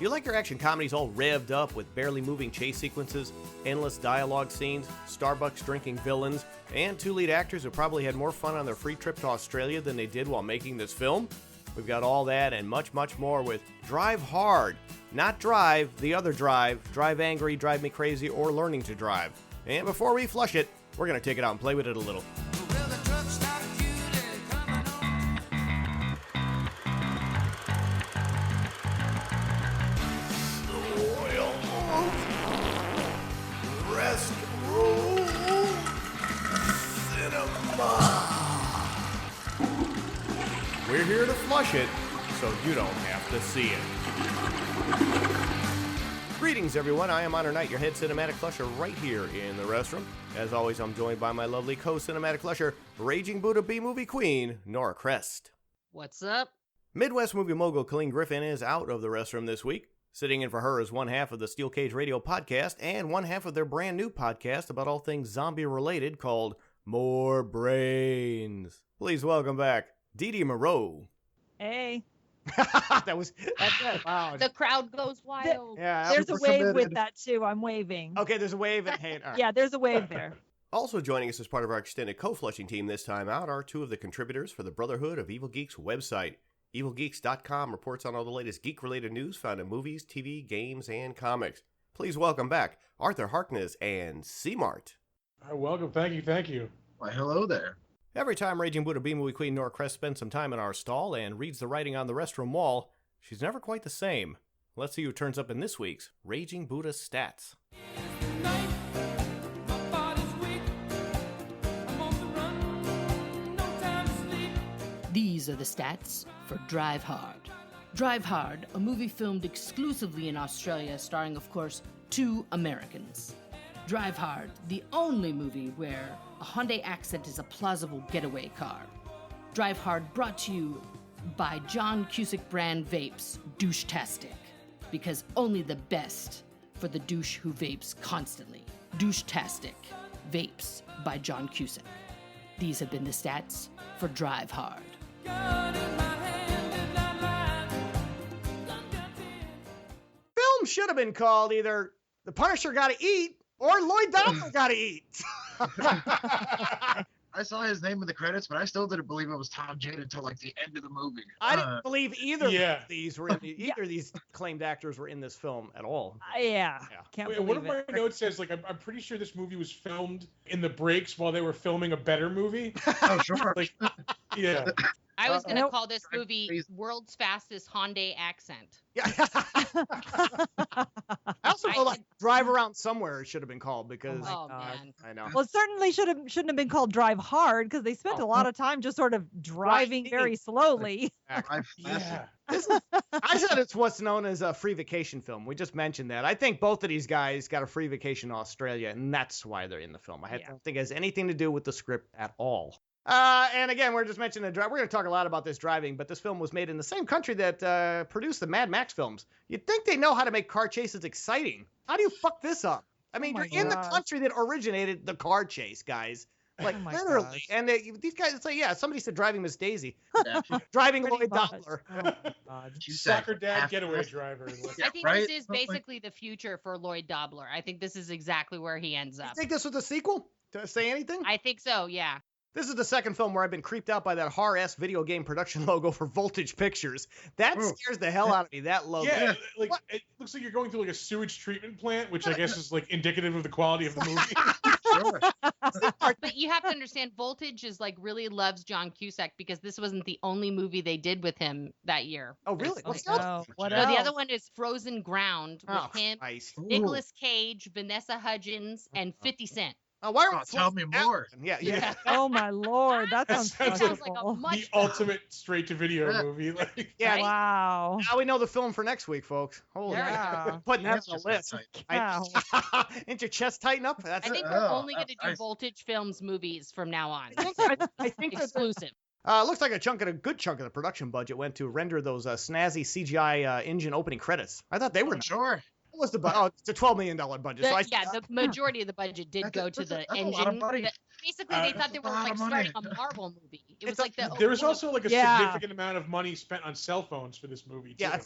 you like your action comedies all revved up with barely moving chase sequences, endless dialogue scenes, Starbucks drinking villains, and two lead actors who probably had more fun on their free trip to Australia than they did while making this film? We've got all that and much, much more with Drive Hard. Not Drive, the other Drive, Drive Angry, Drive Me Crazy, or Learning to Drive. And before we flush it, we're going to take it out and play with it a little. Restroom Cinema. We're here to flush it, so you don't have to see it. Greetings, everyone. I am Honor Knight, your head cinematic flusher right here in the Restroom. As always, I'm joined by my lovely co-cinematic flusher, Raging Buddha B-movie queen, Nora Crest. What's up? Midwest movie mogul Colleen Griffin is out of the Restroom this week. Sitting in for her is one half of the Steel Cage Radio podcast and one half of their brand new podcast about all things zombie-related called More Brains. Please welcome back Dee Dee Moreau. Hey. That's it. Wow. The crowd goes wild. Yeah, There's a wave with that, too. I'm waving. Okay, there's a wave. And hey, all right. Yeah, there's a wave there. Also joining us as part of our extended co-flushing team this time out are two of the contributors for the Brotherhood of Evil Geeks website. EvilGeeks.com reports on all the latest geek-related news found in movies, TV, games, and comics. Please welcome back Arthur Harkness and C-Mart. Welcome. Thank you. Why, hello there. Every time Raging Buddha B-movie queen Nora Crest spends some time in our stall and reads the writing on the restroom wall, she's never quite the same. Let's see who turns up in this week's Raging Buddha Stats. These are the stats for Drive Hard. Drive Hard, a movie filmed exclusively in Australia starring, of course, two Americans. Drive Hard, the only movie where a Hyundai Accent is a plausible getaway car. Drive Hard brought to you by John Cusack brand vapes, Douche-tastic. Because only the best for the douche who vapes constantly. Douche-tastic. Vapes by John Cusack. These have been the stats for Drive Hard. Film should have been called either The Punisher Gotta Eat or Lloyd Dobler Gotta Eat. I saw his name in the credits, but I still didn't believe it was Tom Jane until like the end of the movie. I didn't believe either Yeah. of these were in either of these claimed actors were in this film at all. Yeah. Yeah. Can't Wait, believe one of it. my notes says, like, I'm pretty sure this movie was filmed in the breaks while they were filming a better movie. Oh, sure. Like, yeah. I was going to Nope. call this movie World's Fastest Hyundai Accent. Yeah. I also feel like Drive Around Somewhere should have been called because Oh, God. man. I know. Well, it certainly shouldn't have been called Drive Hard because they spent a lot of time just sort of driving Right. very slowly. Yeah. I said it's what's known as a free vacation film. We just mentioned that. I think both of these guys got a free vacation in Australia, and that's why they're in the film. I don't think it has anything to do with the script at all. And again, we're just mentioning we're going to talk a lot about this driving, but this film was made in the same country that produced the Mad Max films. You'd think they know how to make car chases exciting. How do you fuck this up? I mean, Oh my you're in the gosh. country that originated the car chase, guys. Like, Oh my literally. gosh. And these guys, it's like, yeah, somebody said driving Miss Daisy. Driving Pretty Lloyd much. Dobler. Oh my God. Soccer dad getaway driver. I think right? this is basically the future for Lloyd Dobler. I think this is exactly where he ends You up. think this was a sequel? To say anything? I think so, yeah. This is the second film where I've been creeped out by that horror-esque video game production logo for Voltage Pictures. That scares the hell out of me, that logo. Yeah, like it looks like you're going through like a sewage treatment plant, which I guess is like indicative of the quality of the movie. Sure. But you have to understand, Voltage is like really loves John Cusack because this wasn't the only movie they did with him that year. Oh, really? Like, What's that? No, what no, else? the other one is Frozen Ground with Oh, him, Christ. Nicolas Cage, Vanessa Hudgens, and 50 Cent. Oh, why Oh, are tell me more. Yeah. Oh my Lord, that sounds Sounds Sounds like a wonderful. much The ultimate straight-to-video movie. Like, Yeah. Right? Wow. Now we know the film for next week, folks. Holy Yeah. crap. Putting that That's on just the list. Wow. Ain't your chest tighten up? That's I think it. we're Oh, only going to do nice. Voltage Films movies from now on. I think that Exclusive. looks like a good chunk of the production budget went to render those snazzy CGI engine opening credits. I thought they were. Sure. What was the budget? Oh, it's a $12 million budget. So The majority of the budget did go to the that's a lot of engine. money. basically they thought they were like starting a Marvel movie. It was like there was also like a Yeah. significant amount of money spent on cell phones for this movie. Too. Yeah.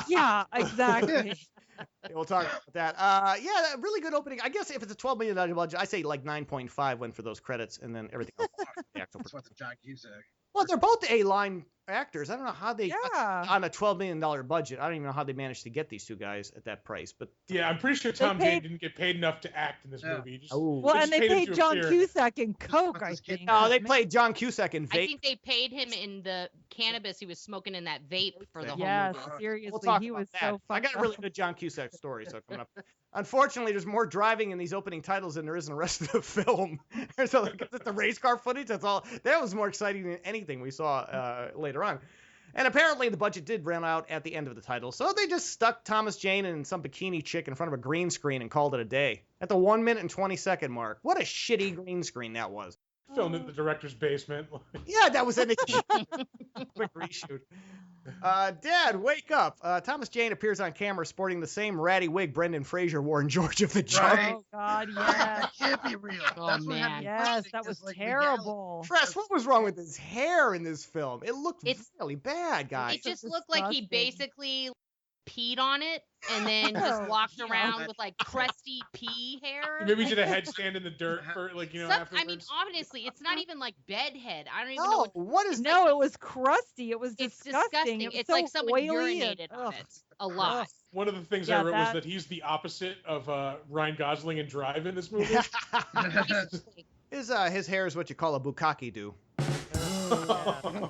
Yeah, exactly. Yeah, we'll talk about that. Yeah, really good opening. I guess if it's a $12 million budget, I say like 9.5 went for those credits, and then everything else. The actual That's what the John Cusack. well, they're both A-line actors. I don't know how they Yeah. on a $12 million budget. I don't even know how they managed to get these two guys at that price. But Yeah, I'm pretty sure Tom paid- Jane didn't get paid enough to act in this Yeah. movie. Just, Well, just and they paid him paid to John appear. Cusack in Coke, I This kid- think. no, they played John Cusack in I Vape. think they paid him in the cannabis he was smoking in that vape for the whole Yes, movie. We'll seriously, talk he about was that. so I got fucked a really up. good John Cusack story. So coming up. Unfortunately, there's more driving in these opening titles than there is in the rest of the film. So like, it's the race car footage. That's all. That was more exciting than anything we saw later on. And apparently the budget did run out at the end of the title, so they just stuck Thomas Jane and some bikini chick in front of a green screen and called it a day. At the 1 minute and 20-second mark. What a shitty green screen that was. Filmed in the director's basement. Yeah, that was a quick reshoot. Dad, wake up. Thomas Jane appears on camera sporting the same ratty wig Brendan Fraser wore in George of the Jungle. Right. Oh God, yes, That can't be real. Oh, That's what man. had me yes, questioning, that was 'cause, like, terrible. Tress, what was wrong with his hair in this film? It looked It's- really bad, guys. It just looked like he disgusting. basically peed on it and then just Oh, walked yeah. around with like crusty pea hair. Maybe he did a headstand in the dirt for like I afterwards. mean, honestly, it's not even like bedhead. I don't even know No, what. what is No, it was crusty. It was It's disgusting. disgusting. It was It's so like someone oily and- urinated on ugh. it a lot. One of the things Yeah, I wrote was that- that he's the opposite of Ryan Gosling in Drive in this movie. Basically. his hair is what you call a bukkake do.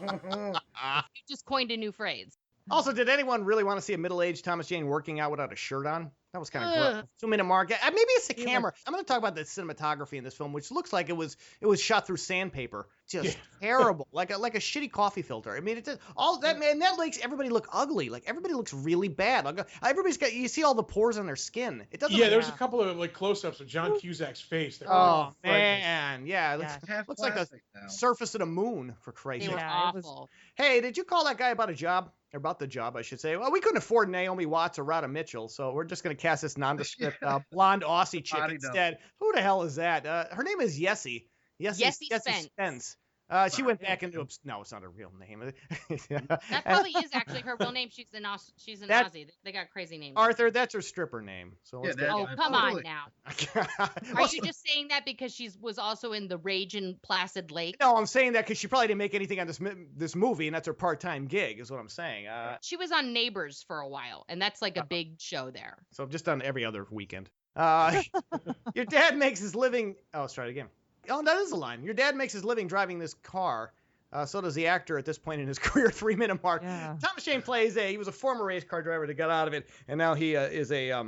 You just coined a new phrase. Also, did anyone really want to see a middle-aged Thomas Jane working out without a shirt on? That was kind of Ugh. gross. 2-minute mark. Maybe it's the He camera. I'm going to talk about the cinematography in this film, which looks like it was shot through sandpaper. Just Yeah. terrible, like a shitty coffee filter. I mean, it just, all that man that makes everybody look ugly. Like everybody looks really bad. Like everybody's got, you see all the pores on their skin. It doesn't. Yeah, there was a Yeah. couple of like close-ups of John Cusack's face. That were Oh frightening. man, yeah. Yeah. Half Looks like a plastic now. surface of the moon, for Christ's They sake. were Yeah, it was- awful. Hey, did you call that guy about a job? Or about the job, I should say. Well, we couldn't afford Naomi Watts or Rhoda Mitchell, so we're just going to cast this nondescript blonde Aussie chick Body double. instead. Who the hell is that? Her name is Yessie. Yessie Spence. She went back into no, it's not her real name. That probably is actually her real name. She's an That- Aussie. They got crazy names. Arthur, that's her stripper name. So let's Yeah, Oh, Yeah, come totally. on now. get... Are you just saying that because she was also in the Rage in Placid Lake? No, I'm saying that because she probably didn't make anything on this movie, and that's her part-time gig, is what I'm saying. She was on Neighbors for a while, and that's like a big show there. So I've just done every other weekend. Your dad makes his living. Oh, let's try it again. Oh, that is a line. Your dad makes his living driving this car. So does the actor at this point in his career, 3-minute mark. Yeah. Thomas Jane plays he was a former race car driver that got out of it, and now he is a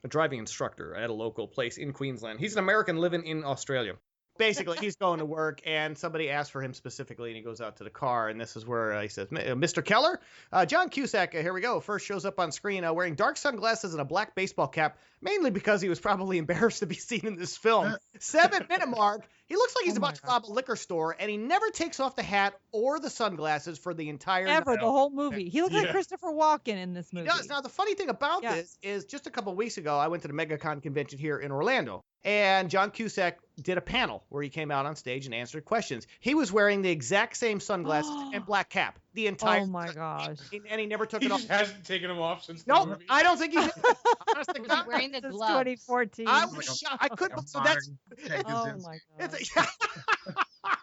driving instructor at a local place in Queensland. He's an American living in Australia. Basically, he's going to work, and somebody asks for him specifically, and he goes out to the car, and this is where he says, Mr. Keller? John Cusack, here we go, first shows up on screen wearing dark sunglasses and a black baseball cap, mainly because he was probably embarrassed to be seen in this film. 7-minute mark, he looks like he's Oh my about to rob a liquor store, and he never takes off the hat or the sunglasses for the entire Ever night. the whole movie. He looked like Yeah. Christopher Walken in this He movie. does. Now, the funny thing about Yeah. this is just a couple weeks ago, I went to the MegaCon convention here in Orlando, and John Cusack did a panel where he came out on stage and answered questions. He was wearing the exact same sunglasses and black cap the entire Oh my gosh. and he never took He it off. just hasn't taken them off since the Nope, movie. I don't think he did. Honest to Was God, he wearing the Since gloves? 2014. I Like was a- shocked. I couldn't. Like a So that's modern Ted Oh Kaczynski. my it's god.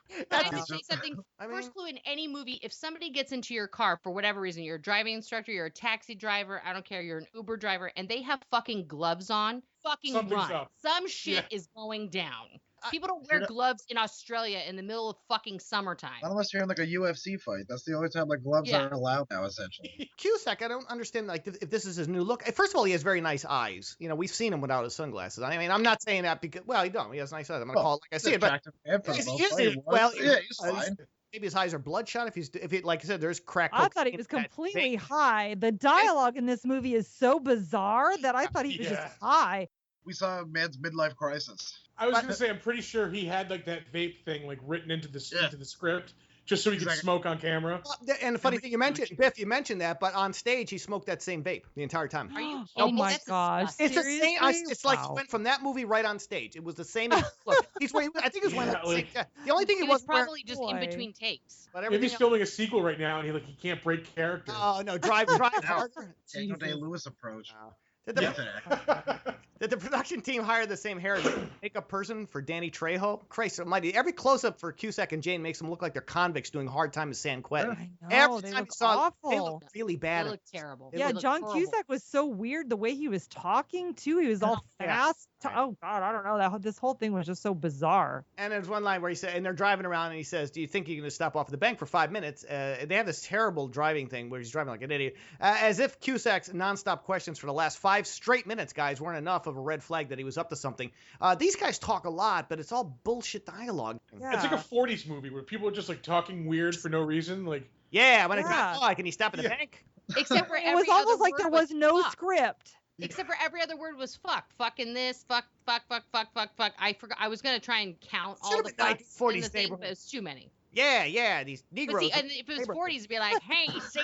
Can I that's just say something? I mean, First clue in any movie, if somebody gets into your car for whatever reason, you're a driving instructor, you're a taxi driver, I don't care, you're an Uber driver, and they have fucking gloves on, fucking Something's run. up. Some shit Yeah. is going down. I- People don't wear You're not- gloves in Australia in the middle of fucking summertime. Not unless you're in like a UFC fight. That's the only time like gloves Yeah. are allowed now, essentially. Cusack, I don't understand like if this is his new look. First of all, he has very nice eyes. You know, we've seen him without his sunglasses. I mean, I'm not saying that because he don't. He has nice eyes. I'm gonna Well, call it like I see it, but Attractive man for the Is he- most is part, he? he was. Well, yeah, he's fine. maybe his eyes are bloodshot. If it like I said, there's crack. I thought he cocaine was in that completely vape. high. The dialogue in this movie is so bizarre that I thought he was Yeah. just high. We saw a man's midlife crisis. I was gonna say I'm pretty sure he had like that vape thing like written into the Yeah. into the script Just so he could Exactly. smoke on camera. And the funny thing, you mentioned, Biff, you mentioned that, but on stage, he smoked that same vape the entire time. Are you Oh kidding me? my That's gosh. disgusting. It's the same. Seriously? It's like he Wow. went from that movie right on stage. It was the same. Look, he's wearing. I think he was wearing Yeah, the same. like- The only thing He he was wasn't wearing. probably just in Boy. between takes. But Maybe everything he's filming a sequel right now, and he can't break character. Oh no, drive harder. Daniel Jesus. Day-Lewis approach. No. Did the, Yeah. did the production team hire the same hair and makeup person for Danny Trejo? Christ almighty. Every close-up for Cusack and Jane makes them look like they're convicts doing hard time in San Quentin. I know, Every they time look you saw them, they awful. look really They bad. look terrible. They Yeah, look John horrible. Cusack was so weird the way he was talking too. He was all Yeah. fast. Right. Oh God, I don't know. This whole thing was just so bizarre. And there's one line where he said, and they're driving around, and he says, "Do you think you're going to stop off at the bank for 5 minutes?" They have this terrible driving thing where he's driving like an idiot, as if Cusack's nonstop questions for the last 5 straight minutes, guys, weren't enough of a red flag that he was up to something. These guys talk a lot, but it's all bullshit dialogue. Yeah. It's like a 40s movie where people are just like talking weird for no reason. Like, Yeah, when Yeah. it's can he stop at the Yeah. bank? Except for It every was almost other like word there was no fuck. script. Except for every other word was fuck. Fucking this, fuck. I forgot. I was gonna try and count all Should've the been fucks 1940s in the thing, neighborhood. but it was too many. Yeah, these But Negroes. see, and if it was neighborhood. 40s, it'd be like, hey, see,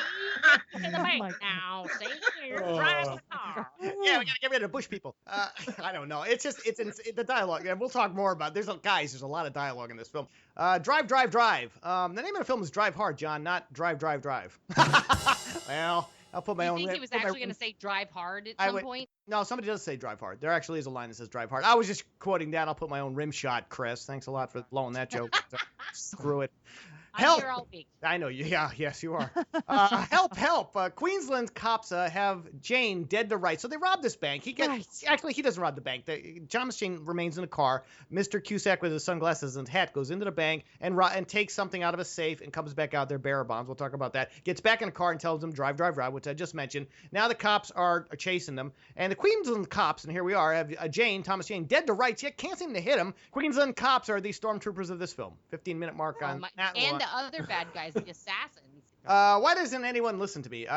in the Oh bank my now. See, here, Oh. drive the car. Yeah, we gotta get rid of bush people. I don't know. It's just the dialogue. Yeah, we'll talk more about. There's a lot of dialogue in this film. Drive. The name of the film is Drive Hard, John, not Drive. Well, I'll put my Do own. you think he was put my- actually gonna say drive hard at I some would- point? No, somebody does say Drive Hard. There actually is a line that says Drive Hard. I was just quoting that. I'll put my own rim shot, Chris. Thanks a lot for blowing that joke. Screw it. I'm Help! here all week. I know you. Yeah, yes, you are. Help! Queensland cops have Jane dead to rights. So they rob this bank. He doesn't rob the bank. Thomas Jane remains in the car. Mr. Cusack with his sunglasses and hat goes into the bank and takes something out of a safe and comes back out there, bearer bonds. We'll talk about that. Gets back in the car and tells them drive, which I just mentioned. Now the cops are chasing them. And the Queensland cops, and here we are, have Thomas Jane, dead to rights, yet can't seem to hit him. Queensland cops are the stormtroopers of this film. 15-minute mark Oh on my- that and one. the other bad guys, the assassins. Why doesn't anyone listen to me?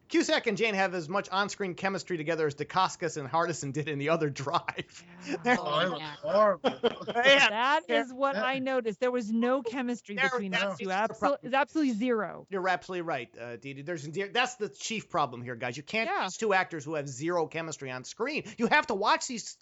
Cusack and Jane have as much on-screen chemistry together as Dacascos and Hardison did in the other Drive. They're- Oh, it was yeah. horrible. yeah, That yeah, is what I noticed. There was no chemistry between that's those two. the problem. It's absolutely zero. you're absolutely right, Dee Dee. That's the chief problem here, guys. You can't Yeah. use two actors who have zero chemistry on screen. You have to watch these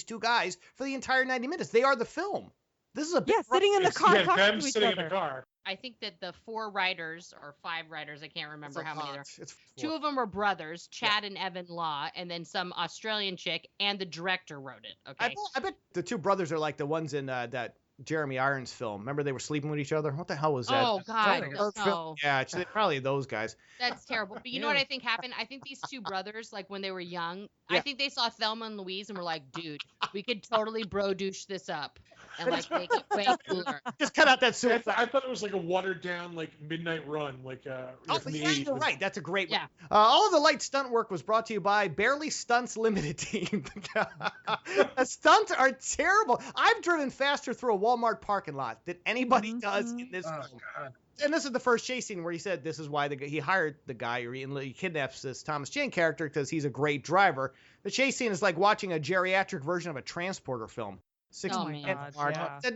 two guys for the entire 90 minutes. They are the film. This is a big Yeah, sitting in the it's, car yeah, talking them to each sitting other. in the car. I think that the 4 writers or 5 writers, I can't remember how many there. It's 2 of them were brothers, Chad and Evan Law, and then some Australian chick, and the director wrote it. Okay. I bet the two brothers are like the ones in that Jeremy Irons film. Remember they were sleeping with each other? What the hell was that? Oh God, Kirk film? no, Yeah, it's probably those guys. that's terrible. But you know what I think happened? I think these 2 brothers, like when they were young, Yeah. I think they saw Thelma and Louise and were like, "Dude, we could totally bro douche this up and like make it way cooler." Just cut out that I, suicide. I thought it was like a watered down like Midnight Run, like from the Yeah, 80s. you're right. That's a great one. Yeah. All of the light stunt work was brought to you by Barely Stunts Limited Team. The stunts are terrible. I've driven faster through a Walmart parking lot than anybody does in this Oh, film. God. And this is the first chase scene where he said this is why he hired the guy, or he kidnaps this Thomas Jane character because he's a great driver. The chase scene is like watching a geriatric version of a transporter film. Oh, man.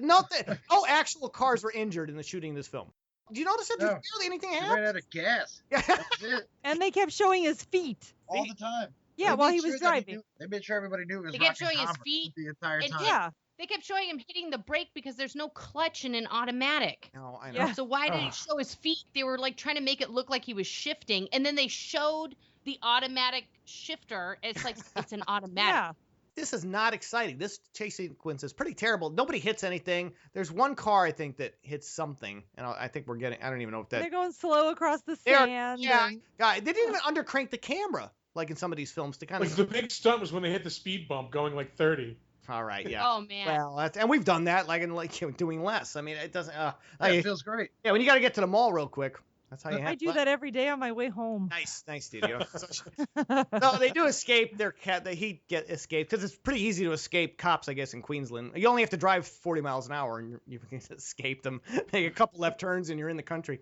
No actual cars were injured in the shooting of this film. Do you notice that there's No. barely anything He ran happened? out of gas. Yeah. That's it. And they kept showing his feet. All the time. Yeah, They while made he sure was that driving. They made sure everybody knew it was They kept Rocky showing his Converse feet, the entire and time. Yeah. They kept showing him hitting the brake because there's no clutch in an automatic. No, I know. Yeah. So why did it show his feet? They were like trying to make it look like he was shifting, and then they showed the automatic shifter. It's like it's an automatic. Yeah. This is not exciting. This chase sequence is pretty terrible. Nobody hits anything. There's one car, I think, that hits something. And I think we're getting, I don't even know if that. They're going slow across the They are- sand. yeah. and- Guy, they didn't even undercrank the camera like in some of these films to kind Like of. the big stunt was when they hit the speed bump going like 30. All right, yeah. Oh man. Well, and we've done that, doing less. I mean, it doesn't. It feels great. Yeah, when you got to get to the mall real quick. That's how you have. I do that every day on my way home. Nice, Studio. No, they do escape. He escaped because it's pretty easy to escape cops, I guess, in Queensland. You only have to drive 40 miles an hour and you can escape them. Make a couple left turns and you're in the country.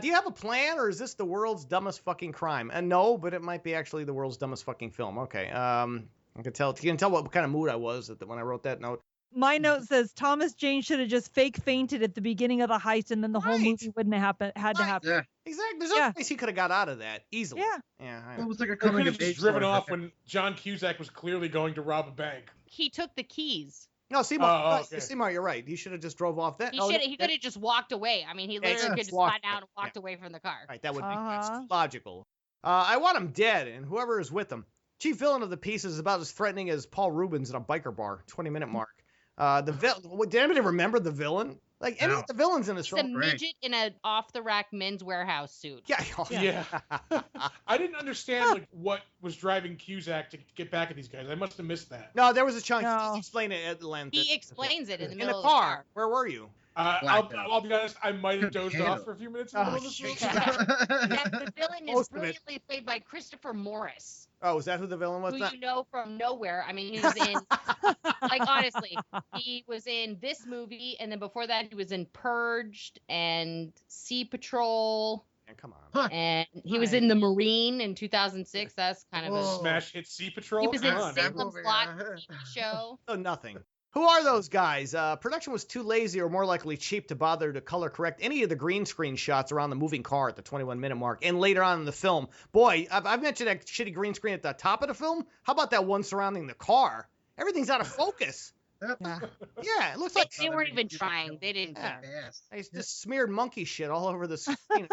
Do you have a plan, or is this the world's dumbest fucking crime? And no, but it might be actually the world's dumbest fucking film. Okay. You can tell what kind of mood I was when I wrote that note. My note says Thomas Jane should have just fake fainted at the beginning of the heist, and then the whole movie wouldn't have had to happen. Yeah. Exactly. There's no place he could have got out of that easily. Yeah. Yeah. I It know. was like a Or could coming have of just age driven story. off when John Cusack was clearly going to rob a bank. He took the keys. No, Seymour. Oh, okay. Seymour, you're right. He should have just drove off that. He could have just walked away. I mean, he literally could just walked got down away. and walked away from the car. Right, that would be Uh-huh. logical. I want him dead, and whoever is with him. Chief villain of the piece is about as threatening as Paul Rubens in a biker bar. 20-minute mark. Did anybody remember the villain? Like any of the villains in this He's a film? midget in an off-the-rack men's warehouse suit. Yeah. Yeah. I didn't understand like what was driving Cusack to get back at these guys. I must have missed that. No, there was a chunk. No. He explained it at length. He explains it in the in middle the of car. Where were you? I'll be honest. I might have dozed Potato. off for a few minutes in the middle of this movie. The villain is Most of it. brilliantly played by Christopher Morris, Oh, is that who the villain was? who you know from nowhere. I mean, he was in, like, honestly, he was in this movie, and then before that, he was in Purged and Sea Patrol, Man, come on. and he was in The Marine in 2006. That's kind of Whoa. Smash hit Sea Patrol. He was in Come on, Salem man. movie, Slot yeah. TV show. Oh, nothing. Who are those guys? Production was too lazy or more likely cheap to bother to color correct any of the green screen shots around the moving car at the 21-minute mark and later on in the film. Boy, I've mentioned that shitty green screen at the top of the film. How about that one surrounding the car? Everything's out of focus. Yeah. Yeah, it looks like They weren't even trying. They didn't Yeah. care. Yes. they just smeared monkey shit all over the screen.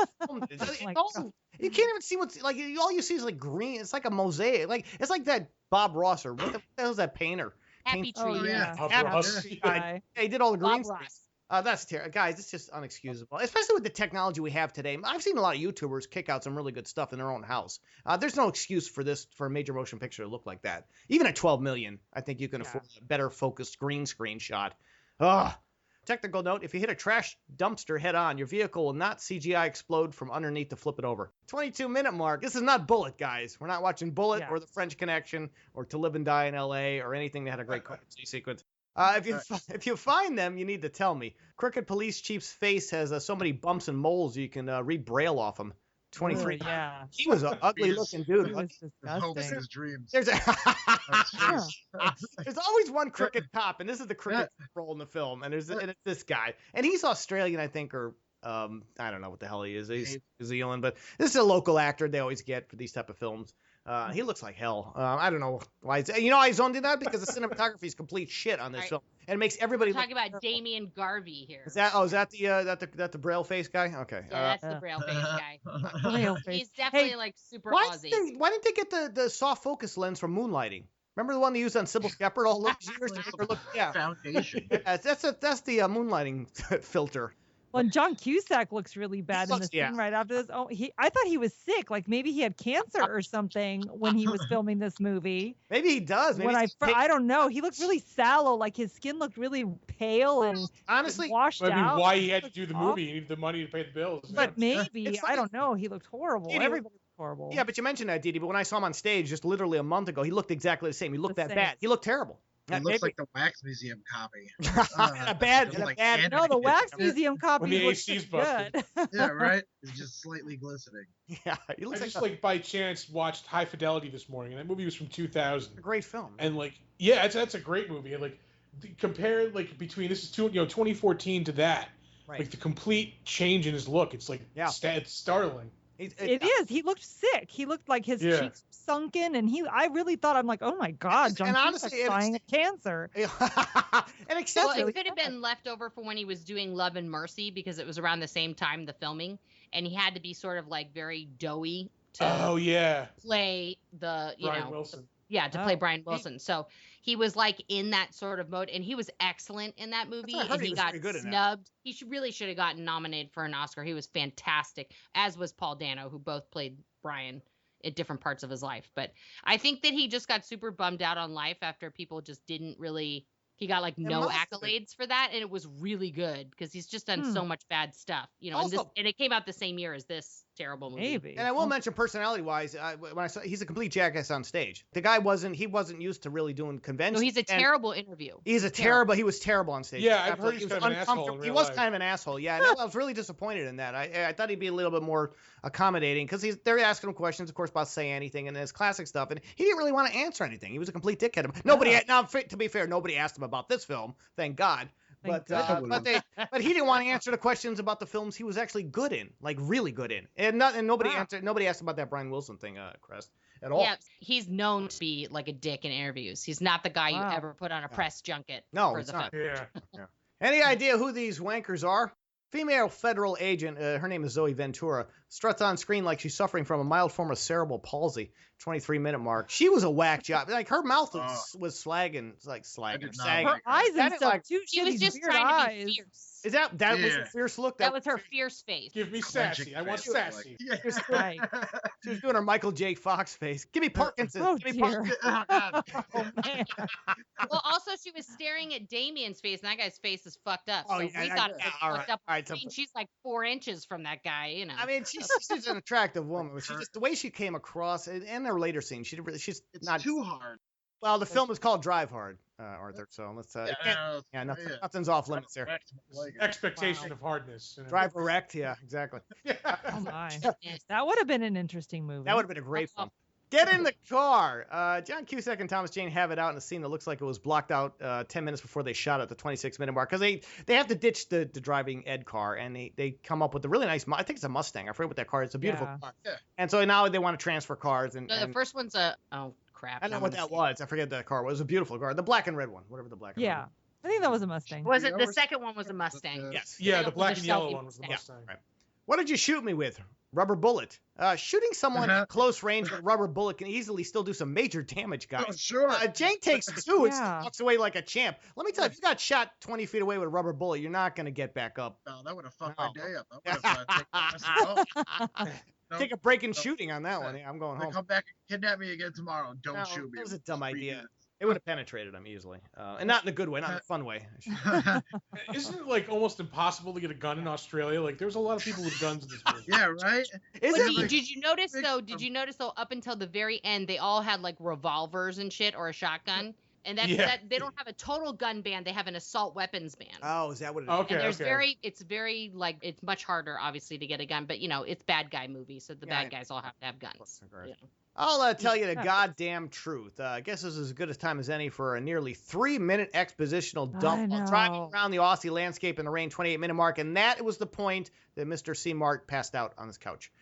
It's my all- you can't even see what's like. All you see is like green. It's like a mosaic. Like it's like that Bob Ross or what the hell is that painter? Happy Oh, Tree. yeah. Bob Happy Ross. Tree Yeah. guy. Yeah, he did all the green Bob screen. Ross. That's terrible. Guys, it's just unexcusable, especially with the technology we have today. I've seen a lot of YouTubers kick out some really good stuff in their own house. There's no excuse for a major motion picture to look like that. Even at $12 million, I think you can afford a better focused green screen shot. Ugh. Technical note, if you hit a trash dumpster head on, your vehicle will not CGI explode from underneath to flip it over. 22-minute mark. This is not Bullet, guys. We're not watching Bullet or The French Connection or To Live and Die in L.A. or anything that had a great sequence. If you find them, you need to tell me. Crooked police chief's face has so many bumps and moles you can read Braille off him. 23. Oh, yeah. He was an ugly looking dude. It was His hopes and disgusting. his dreams. There's Yeah. there's always one crooked cop, and this is the crooked role in the film. And and it's this guy, and he's Australian, I think, or I don't know what the hell he is. He's New Zealand, but this is a local actor they always get for these type of films. He looks like hell. I don't know why. You know why he's only that? Because the cinematography is complete shit on this film, and it makes everybody. We're talking about Damien Garvey here. Is that the Braille face guy? Okay. Yeah, that's the Braille face guy. Braille face. He's definitely Hey, like super Why Aussie. why didn't they get the soft focus lens from Moonlighting? Remember the one they used on Sybil Shepherd all those years? Yeah. Foundation. Yeah, that's the Moonlighting filter. Well, and John Cusack looks really bad in looks- this yeah. scene right after this. Oh, I thought he was sick. Like maybe he had cancer or something when he was filming this movie. Maybe he does. Maybe When it's I don't know. He looked really sallow. Like his skin looked really pale and honestly, washed Maybe out. why he had to do the Awful. movie. He needed the money to pay the bills. But maybe It's I like- don't know. He looked horrible. Didi, Everybody looked horrible. yeah, but you mentioned that, Didi. But when I saw him on stage just literally a month ago, he looked exactly the same. He looked The that same. bad. He looked terrible. It looks like the Wax Museum copy. a bad. Just like No, the Wax animated. Museum copy When the looks AC's pretty good. Yeah, right? It's just slightly glistening. Yeah, he I looks just like like by chance watched High Fidelity this morning, and that movie was from 2000. a great film. And like, yeah, that's a great movie. And like, compare like between this is 2014 to that, Right. like the complete change in his look. It's like it's startling. It is. He looked sick. He looked like his Yeah. cheeks sunken, and I really thought, I'm like, oh my God, John and Cusack's honestly, dying of cancer. and Well, accessory. it could have been left over for when he was doing Love and Mercy because it was around the same time the filming, and he had to be sort of like very doughy to Oh yeah, play the Brian Wilson. to play Oh. Brian Wilson. So he was like in that sort of mode, and he was excellent in that movie. what I heard. And He he was got very good in that. snubbed. He really should have gotten nominated for an Oscar. He was fantastic, as was Paul Dano, who both played Brian at different parts of his life. But I think that he just got super bummed out on life after people just didn't really. He got like no must have been. accolades for that, and it was really good because he's just done so much bad stuff, and Also- it came out the same year as this terrible movie. Maybe. And I will mention personality-wise, when I saw he's a complete jackass on stage. The guy wasn't used to really doing conventions. No, he's a terrible interview. He was terrible on stage. Yeah, I've heard he's He was kind of an asshole in uncomfortable. He real was life. kind of an asshole. Yeah, and I was really disappointed in that. I thought he'd be a little bit more accommodating because they're asking him questions, of course, about Say Anything and his classic stuff, and he didn't really want to answer anything. He was a complete dickhead. To be fair, nobody asked him about this film, thank God. But he didn't want to answer the questions about the films he was actually good in, like really good in, and nobody asked about that Brian Wilson thing, Crest, at all. Yeah, he's known to be like a dick in interviews. He's not the guy you ever put on a press junket. No, for it's the not. film. Yeah. Any idea who these wankers are? Female federal agent, her name is Zoe Ventura, struts on screen like she's suffering from a mild form of cerebral palsy. 23-minute mark. She was a whack job. Like her mouth was slagging, sagging. Her eyes and stuff too. She was these just weird trying to eyes. be fierce. Is that was a fierce look? That was her fierce face. Give me sassy. I want sassy. Right. She was doing her Michael J. Fox face. Give me Parkinson's. Oh Give me dear. Parkinson's. Oh man. Well, also she was staring at Damien's face, and that guy's face is fucked up. Oh, So yeah, we I- thought it yeah, was all fucked right, up. all right, so- She's like 4 inches from that guy, you know. I mean, she's an attractive woman. But the way she came across in her later scenes, she's It's not too hard. Well, the film is called Drive Hard, Arthur. So let's nothing's off limits there. Expectation of hardness. You know? Drive Erect, yeah, exactly. Oh my. That would have been an interesting movie. That would have been a great film. Get in the car. John Cusack and Thomas Jane have it out in a scene that looks like it was blocked out 10 minutes before they shot at the 26-minute mark because they have to ditch the driving ed car and they come up with a really nice. I think it's a Mustang. I forget what that car is. It's a beautiful car. Yeah. And so now they want to transfer cars and. No, the first one's crap. I don't know what that was. I forget that car was. It was a beautiful car. The black and red one, whatever the black and red Yeah. one. I think that was a Mustang. Was it the second one was a Mustang? Yes. Yeah, the Second black was and a yellow Shelby one was the Mustang. Mustang. Right. What did you shoot me with? Rubber bullet. Shooting someone at close range with a rubber bullet can easily still do some major damage, guys. Oh, sure. Jane takes two and Yeah. walks away like a champ. Let me tell you, if you got shot 20 feet away with a rubber bullet, you're not going to get back up. No, that would have fucked No. my day up. I would have taken Take a break in shooting on that one. Yeah, I'm going They home. come back and kidnap me again tomorrow. Don't No, shoot me. that was a dumb 3 idea. minutes. It would have penetrated him easily. And not in a good way, not in a fun way. Isn't it like almost impossible to get a gun in Australia? Like there's a lot of people with guns in this movie. Yeah, right? Is But it? did you notice though? Did you notice though? Up until the very end, they all had like revolvers and shit or a shotgun, and that they don't have a total gun ban. They have an assault weapons ban. Oh, is that what it is? Okay. And it's very like it's much harder obviously to get a gun, but it's bad guy movie, so the bad guys all have to have guns. Right. you know. I'll tell you the goddamn truth. I guess this is as good a time as any for a nearly 3-minute expositional dump while driving around the Aussie landscape in the rain, 28-minute mark, and that was the point that Mr. C. Mart passed out on his couch.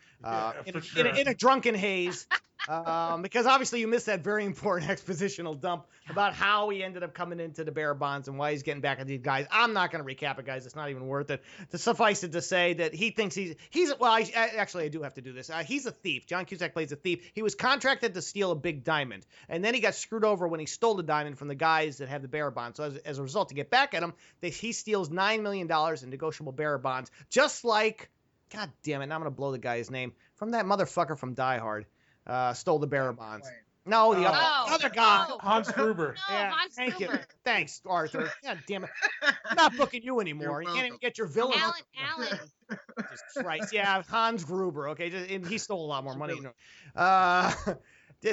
In a drunken haze, because obviously you missed that very important expositional dump about how he ended up coming into the bearer bonds and why he's getting back at these guys. I'm not going to recap it, guys. It's not even worth it. To suffice it to say that he thinks he's I do have to do this. He's a thief. John Cusack plays a thief. He was contracted to steal a big diamond, and then he got screwed over when he stole the diamond from the guys that have the bearer bonds. So as a result, to get back at him, he steals $9 million in negotiable bearer bonds, just like. God damn it, now I'm going to blow the guy's name. From that motherfucker from Die Hard. Stole the bearer bonds. No, the other guy. Hans Gruber. No, Hans thank Gruber. you. Thanks, Arthur. God damn it. I'm not booking you anymore. You can't even get your villain. Alan. Jesus Christ. Yeah, Hans Gruber. Okay, he stole a lot more money.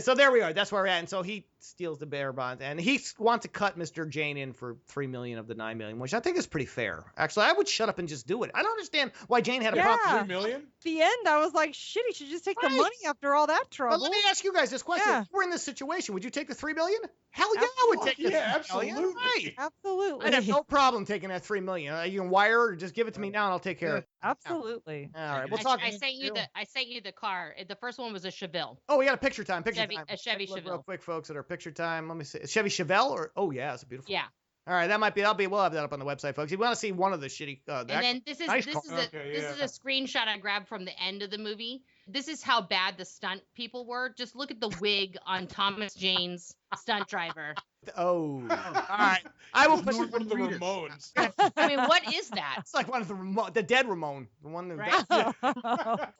So there we are. That's where we're at. And so he steals the bearer bonds, and he wants to cut Mr. Jane in for $3 million of the $9 million, which I think is pretty fair. Actually, I would shut up and just do it. I don't understand why Jane had a problem. $3 million? At the end, I was like, shit, he should just take the money after all that trouble. But let me ask you guys this question. Yeah. If you were in this situation, would you take the $3 million? Hell yeah, I would take the $3 million. absolutely. Right. Absolutely. I'd have no problem taking that $3 million. You can wire or just give it to me now and I'll take care of it. Absolutely. All right, we'll talk. I sent you the car. The first one was a Chevelle. Oh, we got a picture time. A Chevy Look Chevelle. real quick, folks, at our picture time. Let me see. Chevy Chevelle or yeah, it's a beautiful. Yeah. All right, that might be. We'll have that up on the website, folks. If you want to see one of the shitty. And then this is nice this car. is a screenshot I grabbed from the end of the movie. This is how bad the stunt people were. Just look at the wig on Thomas Jane's stunt driver. Oh, all right. I will put One of the Reedus. Ramones. I mean, what is that? It's like one of the dead Ramon, the one that. Right.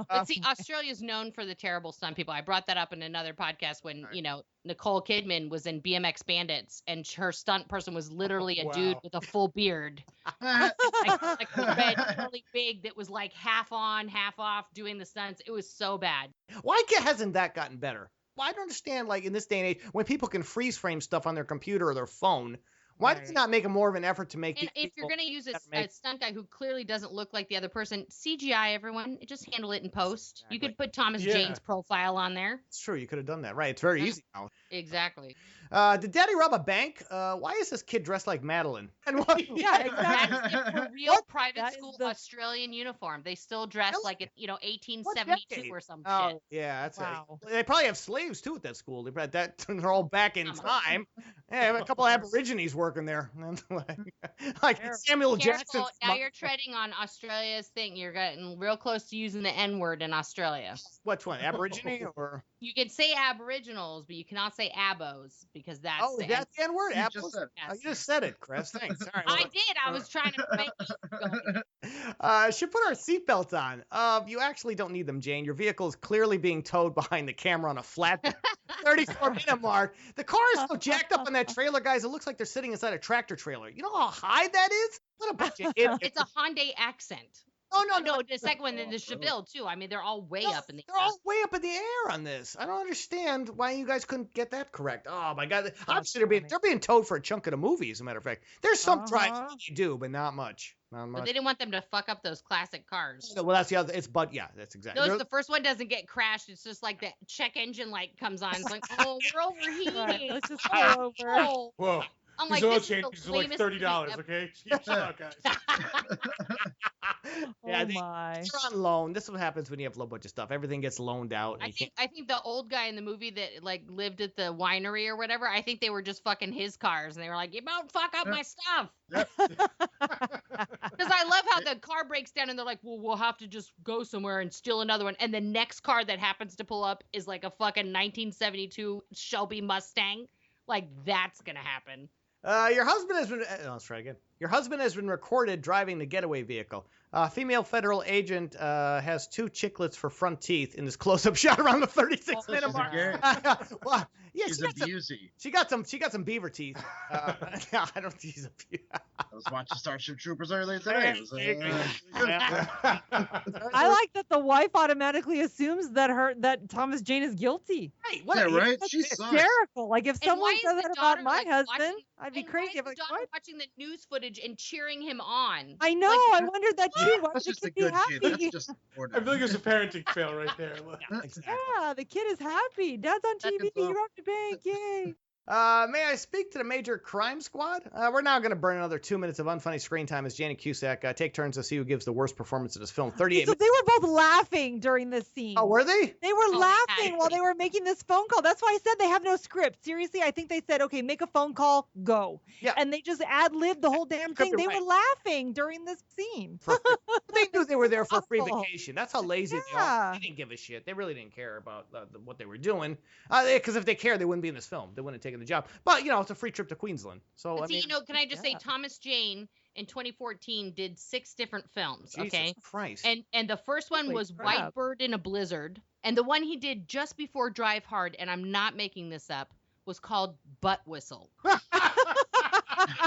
But see, Australia's known for the terrible stunt people. I brought that up in another podcast when, Nicole Kidman was in BMX Bandits and her stunt person was literally a dude Wow. with a full beard. like a red, really big that was like half on, half off doing the stunts. It was so bad. Why hasn't that gotten better? Well, I don't understand, like, in this day and age, when people can freeze frame stuff on their computer or their phone, why does it not make more of an effort to make And if you're going to use a stunt guy who clearly doesn't look like the other person, CGI everyone, just handle it in post. You could put Thomas Jane's profile on there. It's true, you could have done that. Right, it's very easy now. Exactly. Did Daddy rob a bank? Why is this kid dressed like Madeline? And what? Yeah, exactly. That's a real private That is school the- Australian uniform. They still dress like it, 1872 decade? or some Oh, shit. yeah, that's Wow. They probably have slaves too at that school. They're all back in time. Yeah, they have a couple of Aborigines working there, like Samuel Jackson. Careful, now you're treading on Australia's thing. You're getting real close to using the N-word in Australia. Which one, Aborigine or? You can say Aboriginals, but you cannot say Abos because that's Oh, that's the N-word. You Apples. just said. Oh, you just said it, Chris. Thanks. All right, I well, did. I was trying to make it. should put our seatbelts on. You actually don't need them, Jane. Your vehicle is clearly being towed behind the camera on a flat 34-minute mark. The car is so jacked up on that trailer, guys. It looks like they're sitting inside a tractor trailer. You know how high that is? What a bunch of idiots. It's a Hyundai accent. Oh, no, No, the second one, the Chevelle too. I mean, they're all way up in the They're all way up in the air on this. I don't understand why you guys couldn't get that correct. Oh my God, obviously they're being towed for a chunk of the movie. As a matter of fact, there's some driving you do, but not much. Not But much. they didn't want them to fuck up those classic cars. Well, that's the other. Yeah, that's exactly. Notice the first one doesn't get crashed. It's just like the check engine light comes on. It's like, oh, we're overheating. Right, let's just go over. Oh. Whoa. I'm These like, oil this is the changes are like lamest $30, thing okay? Keep shut up, guys. Yeah, Oh my. They're on loan. This is what happens when you have a bunch of stuff. Everything gets loaned out. And I think the old guy in the movie that like lived at the winery or whatever, I think they were just fucking his cars and they were like, you don't fuck up my stuff. Because I love how the car breaks down and they're like, well, we'll have to just go somewhere and steal another one. And the next car that happens to pull up is like a fucking 1972 Shelby Mustang. Like that's gonna happen. Your husband has been. Let's try again. Your husband has been recorded driving the getaway vehicle. Female federal agent has 2 chiclets for front teeth in this close-up shot around the 36-minute mark. Well, yeah, She's abusey. she got some beaver teeth. Yeah, I don't use a I was watching Starship Troopers earlier today. It was, I like that the wife automatically assumes that Thomas Jane is guilty. Hey, what yeah, are you- right? That's She sucks. hysterical. Like if And someone why is said the that daughter, about my like, husband, watching- I'd be And crazy. why is I'm the like, daughter what? watching the news footage and cheering him on? I know. Like, I wondered that too. Why That's would just the a kid be good kid. happy? That's just I ordinary. feel like there's a parenting fail right there. Look. Yeah, exactly. Yeah, the kid is happy. Dad's on TV. Seconds He off. robbed a bank. Yay. May I speak to the Major Crime Squad? We're now going to burn another 2 minutes of unfunny screen time as Jane and Cusack take turns to see who gives the worst performance in this film. 38 So minutes. they were both laughing during this scene. Oh, were they? They were Oh, laughing while happy. they were making this phone call. That's why I said they have no script. Seriously, I think they said, okay, make a phone call, go. Yeah. And they just ad-libbed the whole damn thing. They Right. were laughing during this scene. They knew they were there for a free Awful. vacation. That's how lazy they are. Yeah. They didn't give a shit. They really didn't care about what they were doing. Because if they cared, they wouldn't be in this film. They wouldn't have taken the job. But, it's a free trip to Queensland. So, But I see, mean, can I just say yeah. Thomas Jane in 2014 did 6 different films, Jesus okay? Christ. And the first one Holy was crap. White Bird in a Blizzard, and the one he did just before Drive Hard, and I'm not making this up, was called Butt Whistle.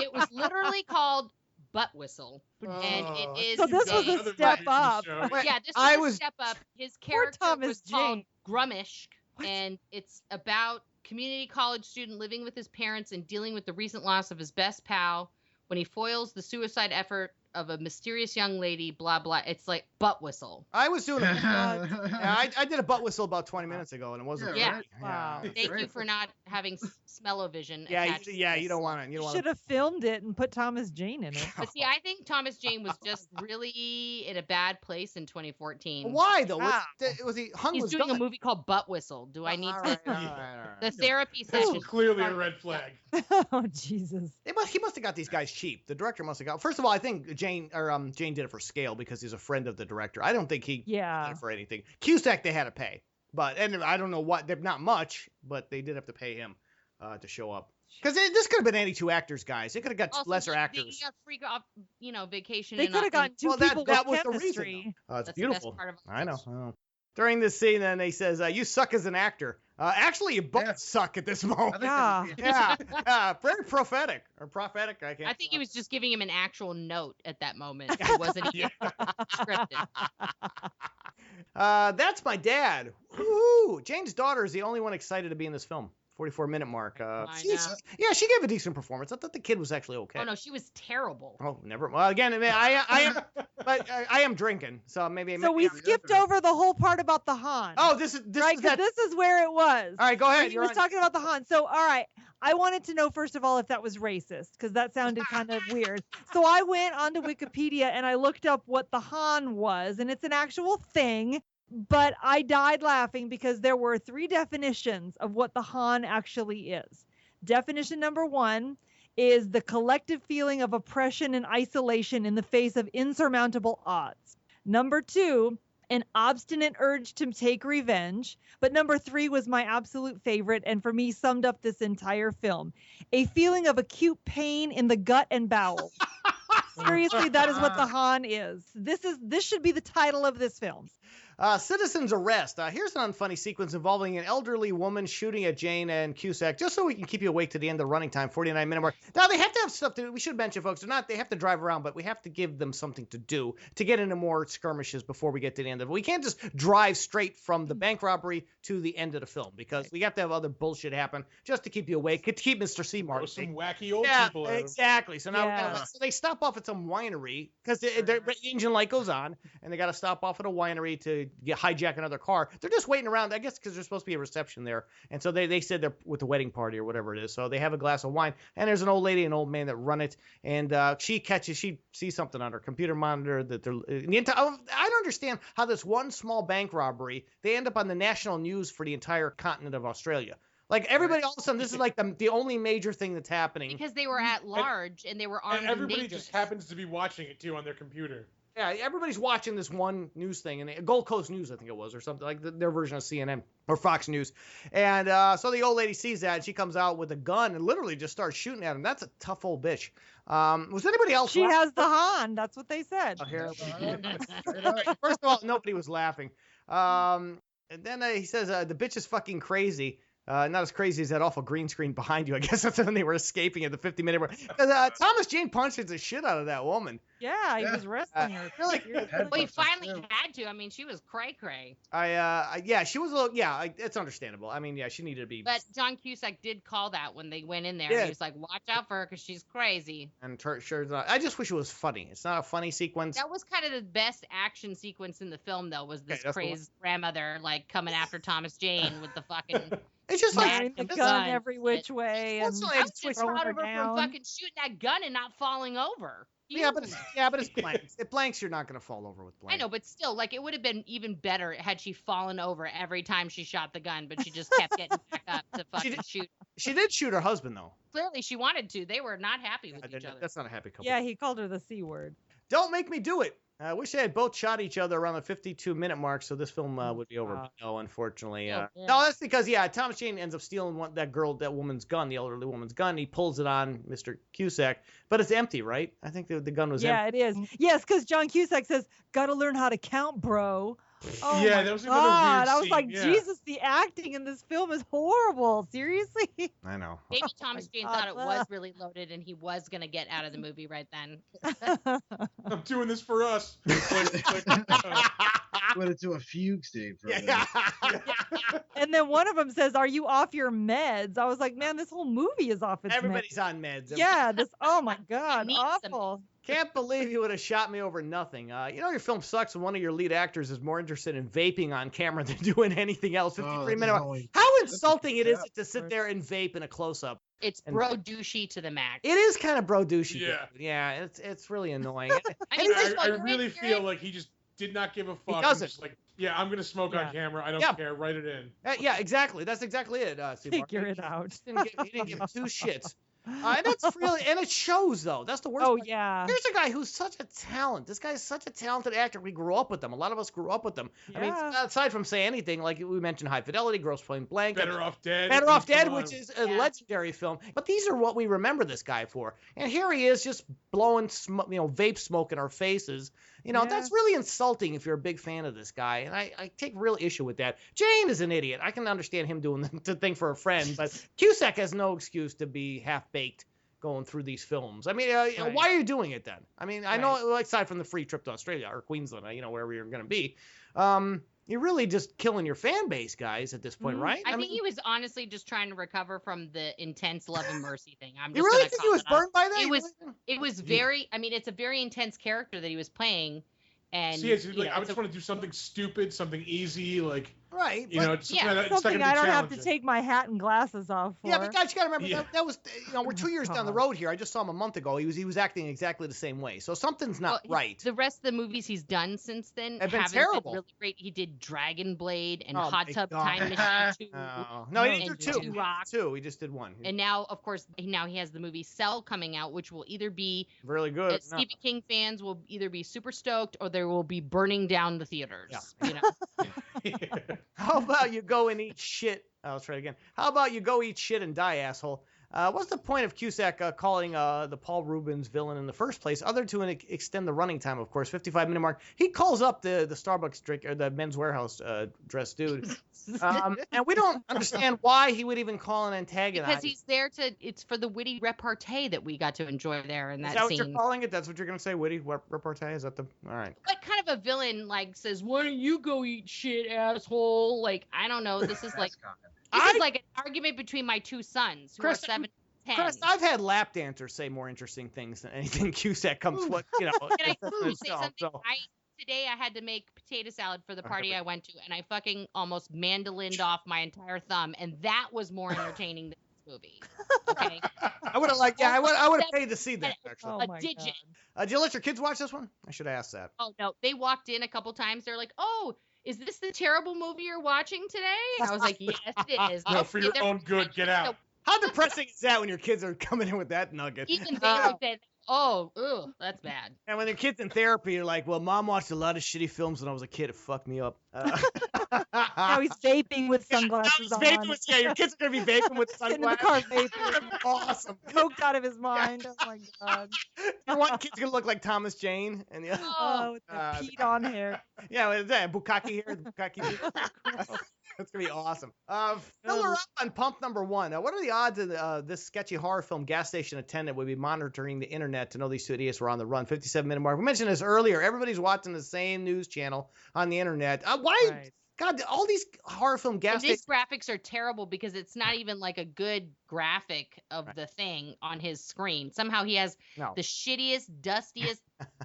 It was literally called Butt Whistle, and it is So this was a Another step movie up. show. Wait, yeah, this I was a was- step up. His Poor character Thomas was called Jane. Grummish, and it's about community college student living with his parents and dealing with the recent loss of his best pal when he foils the suicide effort of a mysterious young lady, blah, blah. It's like Butt Whistle. I was doing it. Yeah, I did a butt whistle about 20 minutes ago, and it wasn't. Yeah, Yeah. right? Wow. Thank you Right. for not having smell-o-vision. Yeah, attached to you this. don't want to. You You don't want should have filmed it and put Thomas Jane in it. But see, I think Thomas Jane was just really in a bad place in 2014. Why though? Wow. Was he hung? He's was doing a done? movie called Butt Whistle. Do I need All to? right, all right. The therapy This session. was clearly a red flag. Oh Jesus. He must have got these guys cheap. The director must have got. First of all, I think Jane did it for scale because he's a friend of the director. I don't think he did Yeah. it for anything. Cusack they had to pay, and I don't know what. They're not much, but they did have to pay him to show up. Because this could have been any two actors, guys. They could have got Also, lesser they actors. got freak off, vacation. They could have gotten two people that with was the reason. chemistry. Oh, it's That's the best beautiful. part of I know. this. Oh. During this scene, then he says, "You suck as an actor." Actually, you both suck at this moment. Yeah. Yeah, very prophetic or prophetic. I can't. I think he was just giving him an actual note at that moment. It wasn't even scripted. That's my dad. Woo-hoo. Jane's daughter is the only one excited to be in this film. 44-minute mark. She gave a decent performance. I thought the kid was actually okay. Oh no, she was terrible. Oh, never. Well, again, I am drinking, so maybe. So we skipped over the whole part about the Han. Oh, this is right, because this is where it was. All right, go ahead. He was talking about the Han. So, all right, I wanted to know first of all if that was racist, because that sounded kind of weird. So I went onto Wikipedia and I looked up what the Han was, and it's an actual thing. But I died laughing because there were 3 definitions of what the Han actually is. Definition number 1 is the collective feeling of oppression and isolation in the face of insurmountable odds. Number 2, an obstinate urge to take revenge. But number 3 was my absolute favorite, and for me summed up this entire film. A feeling of acute pain in the gut and bowels. Seriously, that is what the Han is. This should be the title of this film. Citizen's arrest. Here's an unfunny sequence involving an elderly woman shooting at Jane and Cusack, just so we can keep you awake to the end of the running time, 49-minute mark. Now, they have to have stuff to do. We should mention, folks, they have to drive around, but we have to give them something to do to get into more skirmishes before we get to the end of it. We can't just drive straight from the bank robbery to the end of the film, because we have to have other bullshit happen just to keep you awake, to keep Mr. Seymour. Throw some wacky old people out. Exactly. So now so they stop off at some winery, because the engine light goes on, and they got to stop off at a winery to hijack another car. They're just waiting around, I guess, because there's supposed to be a reception there. And so they said they're with the wedding party or whatever it is. So they have a glass of wine, and there's an old lady and old man that run it. And she sees something on her computer monitor that they're I don't understand how this one small bank robbery, they end up on the national news for the entire continent of Australia. Like, everybody, all of a sudden, this is like the only major thing that's happening. Because they were at large and they were armed and everybody and dangerous. just happens to be watching it too on their computer. Yeah, everybody's watching this one news thing, and Gold Coast News, I think it was, or something like their version of CNN or Fox News. And so the old lady sees that, and she comes out with a gun and literally just starts shooting at him. That's a tough old bitch. Was anybody else? She has the Han. That's what they said. First of all, nobody was laughing. And then he says, the bitch is fucking crazy. Not as crazy as that awful green screen behind you. I guess that's when they were escaping at the 50-minute mark. Thomas Jane punches the shit out of that woman. Yeah, he was wrestling her. Really? Well, he finally had to. I mean, she was cray-cray. She was a little, it's understandable. I mean, she needed to be. But John Cusack did call that when they went in there. Yeah. He was like, watch out for her because she's crazy. And sure, I just wish it was funny. It's not a funny sequence. That was kind of the best action sequence in the film, though, was this crazy grandmother, like, coming after Thomas Jane with the fucking... It's just like the gun every which way. And I was just proud of her for fucking shooting that gun and not falling over. But it's blanks. It blanks, you're not going to fall over with blanks. I know, but still, like, it would have been even better had she fallen over every time she shot the gun, but she just kept getting back up to fucking shoot. She did shoot her husband, though. Clearly, she wanted to. They were not happy with each other. That's not a happy couple. Yeah, he called her the C word. Don't make me do it. I wish they had both shot each other around the 52-minute mark, so this film would be over. But no, unfortunately. No, that's because, Thomas Jane ends up stealing that woman's gun, the elderly woman's gun. He pulls it on Mr. Cusack, but it's empty, right? I think the gun was empty. Yeah, it is. Yes, because John Cusack says, gotta learn how to count, bro. Oh yeah, my that was God. another weird I was scene, like, yeah. Jesus, the acting in this film is horrible. Seriously? I know. Maybe Thomas Jane thought it was really loaded and he was going to get out of the movie right then. I'm doing this for us. Went into a fugue state for a minute. And then one of them says, are you off your meds? I was like, man, this whole movie is off its Everybody's meds. on meds. Yeah, oh my God, Needs awful. Can't believe you would have shot me over nothing. Your film sucks when one of your lead actors is more interested in vaping on camera than doing anything else. 53-minute. How insulting it is to sit there and vape in a close-up. It's bro douchey to the max. It is kind of bro douchey. Yeah. Yeah, it's really annoying. I really feel like he just did not give a fuck. He doesn't. Just like, I'm going to smoke on camera. I don't care. Write it in. Yeah, exactly. That's exactly it. Figure it out. He didn't give two shits. And that's really, and it shows though. That's the worst. Oh part. yeah. Here's a guy who's such a talent. This guy's such a talented actor. We grew up with him. A lot of us grew up with him. I mean, Yeah. aside from say anything, like we mentioned, High Fidelity, Girls Point Blank, Better Off Dead. Better Off Dead, Come on. which is a legendary film. But these are what we remember this guy for. And here he is, just blowing, vape smoke in our faces. That's really insulting if you're a big fan of this guy. And I take real issue with that. Jane is an idiot. I can understand him doing the thing for a friend, but Cusack has no excuse to be half-baked going through these films. I mean, why are you doing it then? I mean, I know, aside from the free trip to Australia or Queensland, wherever you're going to be, you're really just killing your fan base, guys, at this point, right? I think he was honestly just trying to recover from the intense Love and Mercy thing. I'm just you really gonna think call he was it out. burned by that? It was very. I mean, it's a very intense character that he was playing, and See, I just want to do something stupid, something easy, like. Right. It's something, it's not Something gonna be I don't have to challenging. take my hat and glasses off for. Yeah, but guys, you got to remember Yeah. that was, we're 2 years down the road here. I just saw him a month ago. He was acting exactly the same way. So something's not right. The rest of the movies he's done since then Have been haven't terrible. been really great. He did Dragon Blade and Oh, Hot my Tub God. Time Machine 2. No, he and didn't do two. Two Rock. Two. He just did one. And now, of course, he has the movie Cell coming out, which will either be Really good. No. Stephen King fans will either be super stoked or they will be burning down the theaters. Yeah. How about you go and eat shit? Let's try it again. How about you go eat shit and die, asshole? What's the point of Cusack calling the Paul Rubens villain in the first place, other to extend the running time, of course, 55-minute mark? He calls up the Starbucks drink or the Men's Warehouse dressed dude, and we don't understand why he would even call an antagonist. Because he's there it's for the witty repartee that we got to enjoy there in that Is that scene. what you're calling it? That's what you're gonna say, witty repartee? Is that all right? What kind of a villain says, "Why don't you go eat shit, asshole?" Like, I don't know. This is like an argument between my two sons who are 7 and 10. Chris, I've had lap dancers say more interesting things than anything Cusack comes with. Can I say something? So. Today I had to make potato salad for the party I went to, and I fucking almost mandolined off my entire thumb, and that was more entertaining than this movie. Okay. I would have paid to see that actually. Oh a my digit. God. Did you let your kids watch this one? I should have asked that. Oh no, they walked in a couple times. They're like, "Oh, is this the terrible movie you're watching today?" And I was like, "Yes, it is." No, for your own good, get out. How depressing is that when your kids are coming in with that nugget? Even they looked at, that's bad. And when their kids in therapy, you're like, well, Mom watched a lot of shitty films when I was a kid. It fucked me up. Now he's vaping with sunglasses on. Your kids are going to be vaping with Sitting in the car sunglasses. vaping. Awesome. Coked out of his mind. Oh my God. Your one kid's going to look like Thomas Jane. And Oh, with the peat on hair. Yeah, what is that? Bukkake hair? Bukkake. That's going to be awesome. Fill her up on pump number one. What are the odds of this sketchy horror film gas station attendant would be monitoring the internet to know these two idiots were on the run? 57-minute mark. We mentioned this earlier. Everybody's watching the same news channel on the internet. Why? Right. God, all these horror film gas These stations. graphics are terrible because it's not even like a good graphic of the thing on his screen. Somehow he has the shittiest, dustiest,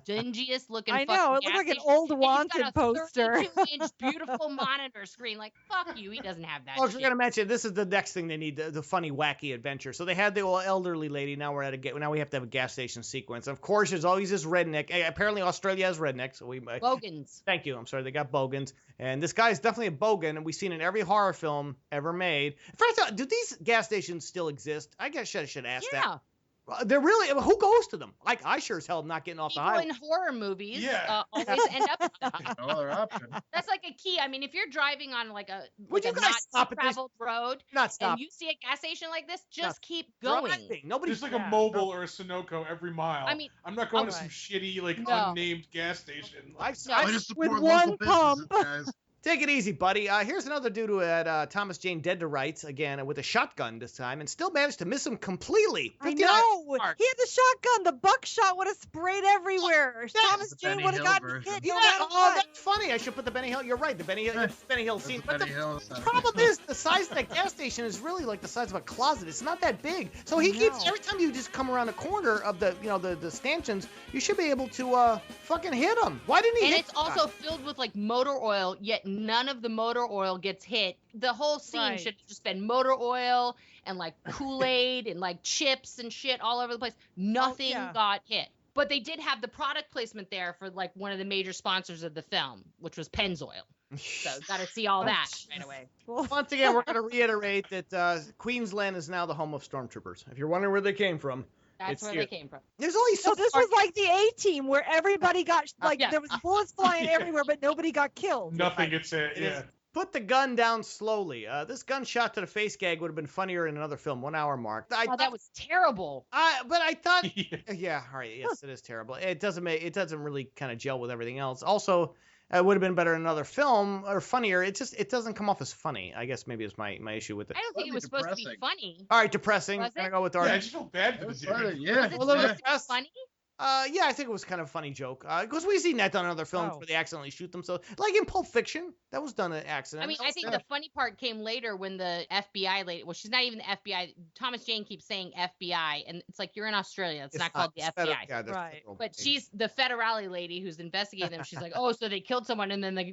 dingiest looking. I know. It gas looks like an station, old and he's Wanted got a poster. 32-inch beautiful monitor screen. Like, fuck you. He doesn't have that. I was shit. going to mention this is the next thing they need, the funny, wacky adventure. So they had the old elderly lady. Now now we have to have a gas station sequence. Of course, there's always this redneck. Apparently, Australia has rednecks. So Bogans. Thank you. I'm sorry. They got bogans. And this guy's definitely a bogan, and we've seen in every horror film ever made. First, do these gas stations still exist? I guess I should ask that. They're really, who goes to them? Like, I sure as hell am not getting off the People highway. in horror movies Yeah. always end up. No other option. That's like a key. I mean, if you're driving on like a Would you not guys stop at this? traveled road Not stop. and you see a gas station like this, just Stop. keep going. Driving. Nobody's There's like a Mobil or a Sunoco every mile. I mean, I'm not going to alright. some shitty, like, No. unnamed gas station. I just With support one local pump. businesses, guys. Take it easy, buddy. Here's another dude who had Thomas Jane dead to rights, again, with a shotgun this time, and still managed to miss him completely. I 59 know. mark. He had the shotgun. The buckshot would have sprayed everywhere. Thomas The Jane Benny would have Hill gotten version. hit Yeah, no matter oh, what. that's funny. I should put the Benny Hill. You're right. The Benny Hill scene. But the Benny Hill is not- problem is, the size of that gas station is really like the size of a closet. It's not that big. So he keeps, No. every time you just come around a corner of the stanchions, you should be able to fucking hit him. Why didn't he And hit it's the guy? also filled with like motor oil, yet none of the motor oil gets hit. The whole scene Right. should have just been motor oil and like Kool-Aid and like chips and shit all over the place. Nothing yeah. got hit. But they did have the product placement there for like one of the major sponsors of the film, which was Pennzoil. So got to see all that right away. Once again, we're going to reiterate that Queensland is now the home of stormtroopers. If you're wondering where they came from, That's it's where here. they came from. There's always So this was like the A-Team where everybody got Yeah. there was bullets flying everywhere, but nobody got killed. Nothing gets hit. It Yeah. is. Put the gun down slowly. This gunshot to the face gag would have been funnier in another film, 1 hour mark. That was terrible. But I thought, Yeah. yeah, all right, yes, it is terrible. It doesn't really kind of gel with everything else. Also, it would have been better in another film or funnier. It doesn't come off as funny. I guess maybe it's my issue with it. I don't think it was supposed to be Depressing. funny. All right, depressing. Was Gonna it? go with Yeah, I our. just felt bad for the Was dude. funny, yeah. Was it A little supposed to be bit. funny? Yeah, I think it was kind of a funny joke. Because we've seen that done in other films Oh. where they accidentally shoot themselves. Like in Pulp Fiction, that was done an accident. I mean, That I was think good. the funny part came later when the FBI lady, well, she's not even the FBI. Thomas Jane keeps saying FBI, and it's like, you're in Australia. It's not called the it's FBI. yeah, there's Right. federal But agency. she's the federale lady who's investigating them. She's like, oh, so they killed someone, and then the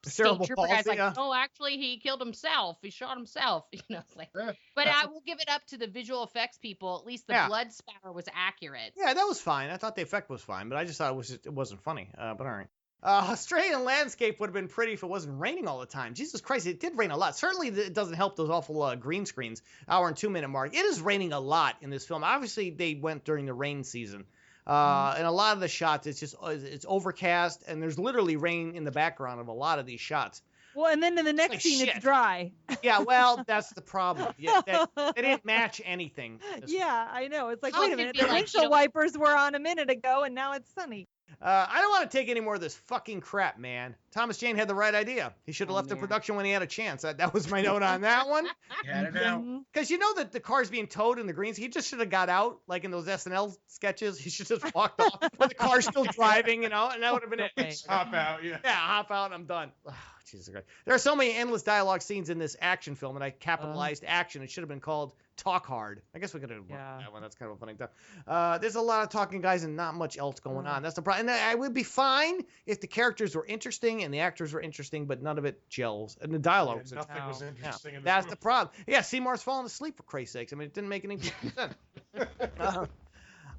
state cerebral trooper guy's palsy, like, yeah. no, actually, he killed himself. He shot himself. You know, it's like, Yeah. but I will give it up to the visual effects people. At least the Yeah. blood spatter was accurate. Yeah, that was fine. I thought the effect was fine, but I just thought it wasn't funny. But all right. Australian landscape would have been pretty if it wasn't raining all the time. Jesus Christ, it did rain a lot. Certainly, it doesn't help those awful green screens. Hour and 2 minute mark. It is raining a lot in this film. Obviously, they went during the rain season. And a lot of the shots, it's overcast, and there's literally rain in the background of a lot of these shots. Well, and then in the next like scene, shit. it's dry. Yeah, well, that's the problem. Yeah, they didn't match anything. Yeah, I know. It's like, How wait a could minute, be the like, windshield you know- wipers were on a minute ago, and now it's sunny. I don't want to take any more of this fucking crap, man. Thomas Jane had the right idea. He should have Oh, left the man. production when he had a chance. That was my note on that one. He had it out. Mhm. Because you know that the car's being towed in the greens. He just should have got out, like in those SNL sketches. He should just walked off when the car's still driving, and that would have been it. Right. Hop out. Yeah. Yeah, hop out and I'm done. Oh, Jesus Christ. There are so many endless dialogue scenes in this action film, and I capitalized action. It should have been called Talk Hard. I guess we could have Yeah. that one. That's kind of a funny stuff. There's a lot of talking guys and not much else going on. That's the problem. And I would be fine if the characters were interesting and the actors were interesting, but none of it gels. And the dialogue was Nothing was No. interesting in this that's the movie. problem. Yeah, Seymour's falling asleep for Christ's sakes. I mean, it didn't make any sense.